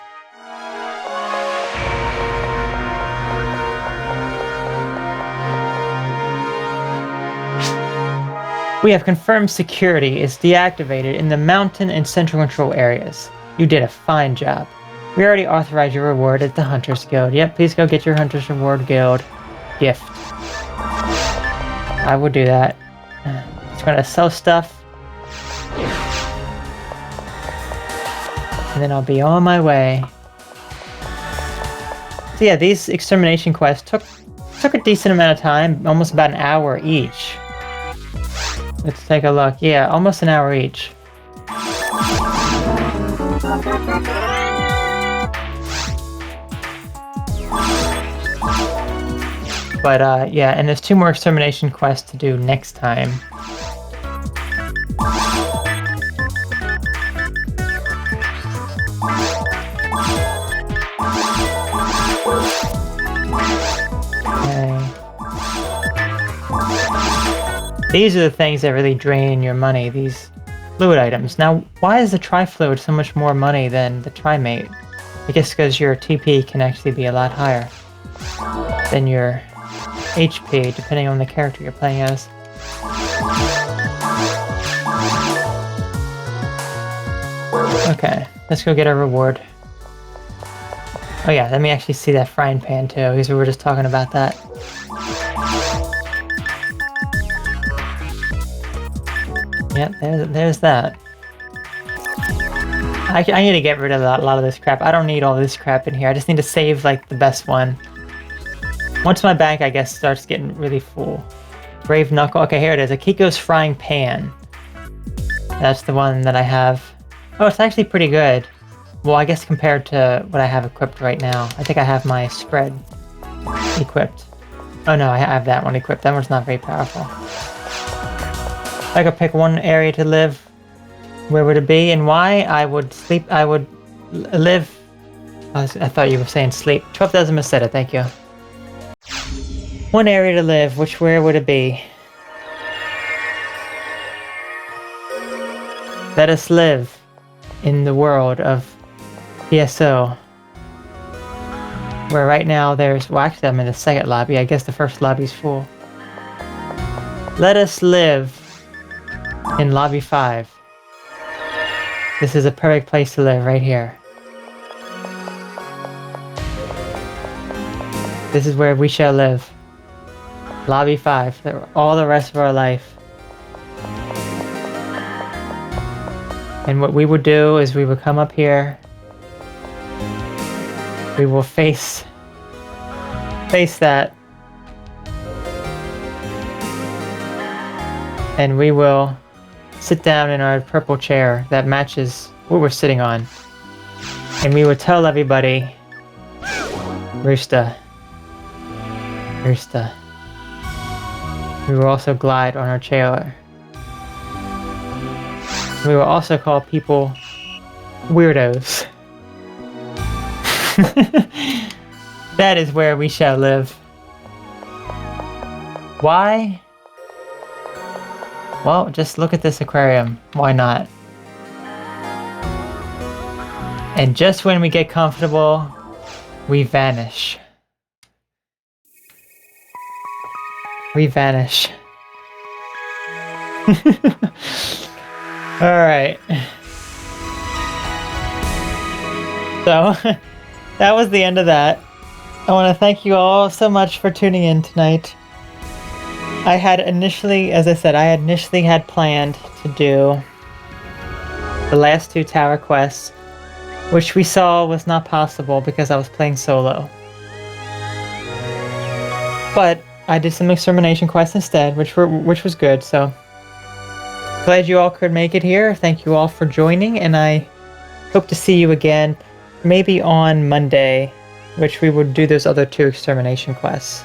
We have confirmed security is deactivated in the mountain and central control areas. You did a fine job. We already authorized your reward at the Hunters Guild. Yep, please go get your Hunters Reward Guild gift. I will do that. Just gonna sell stuff. And then I'll be on my way. So yeah, these extermination quests took a decent amount of time, almost about an hour each. Let's take a look. Yeah, almost an hour each. But yeah, and there's 2 more extermination quests to do next time. These are the things that really drain your money, these fluid items. Now, why is the tri-fluid so much more money than the trimate? I guess because your TP can actually be a lot higher than your HP, depending on the character you're playing as. Okay, let's go get our reward. Oh yeah, let me actually see that frying pan too, because we were just talking about that. Yep, there's that. I need to get rid of a lot of this crap. I don't need all this crap in here. I just need to save, like, the best one. Once my bank, I guess, starts getting really full. Brave Knuckle. Okay, here it is. Akiko's Frying Pan. That's the one that I have. Oh, it's actually pretty good. Well, I guess compared to what I have equipped right now. I think I have my spread equipped. Oh no, I have that one equipped. That one's not very powerful. If I could pick one area to live, where would it be and why? I would sleep. I would live. I thought you were saying sleep. 12,000 Meseta, thank you. One area to live, where would it be? Let us live in the world of PSO. Where right now there's, well actually I'm in the second lobby. I guess the first lobby's full. Let us live in lobby 5. This is a perfect place to live right here. This is where we shall live. Lobby 5 for all the rest of our life. And what we would do is we would come up here. We will face that. And we will sit down in our purple chair that matches what we're sitting on. And we will tell everybody, Roosta. Roosta. We will also glide on our chair. We will also call people weirdos. That is where we shall live. Why? Well, just look at this aquarium. Why not? And just when we get comfortable, we vanish. We vanish. Alright. So, that was the end of that. I want to thank you all so much for tuning in tonight. I had initially, as I said, I initially had planned to do the last 2 tower quests, which we saw was not possible because I was playing solo. But I did some extermination quests instead, which was good, so glad you all could make it here. Thank you all for joining, and I hope to see you again, maybe on Monday, which we would do those other 2 extermination quests.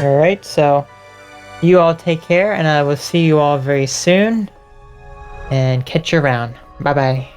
Alright, so you all take care, and I will see you all very soon, and catch you around. Bye-bye.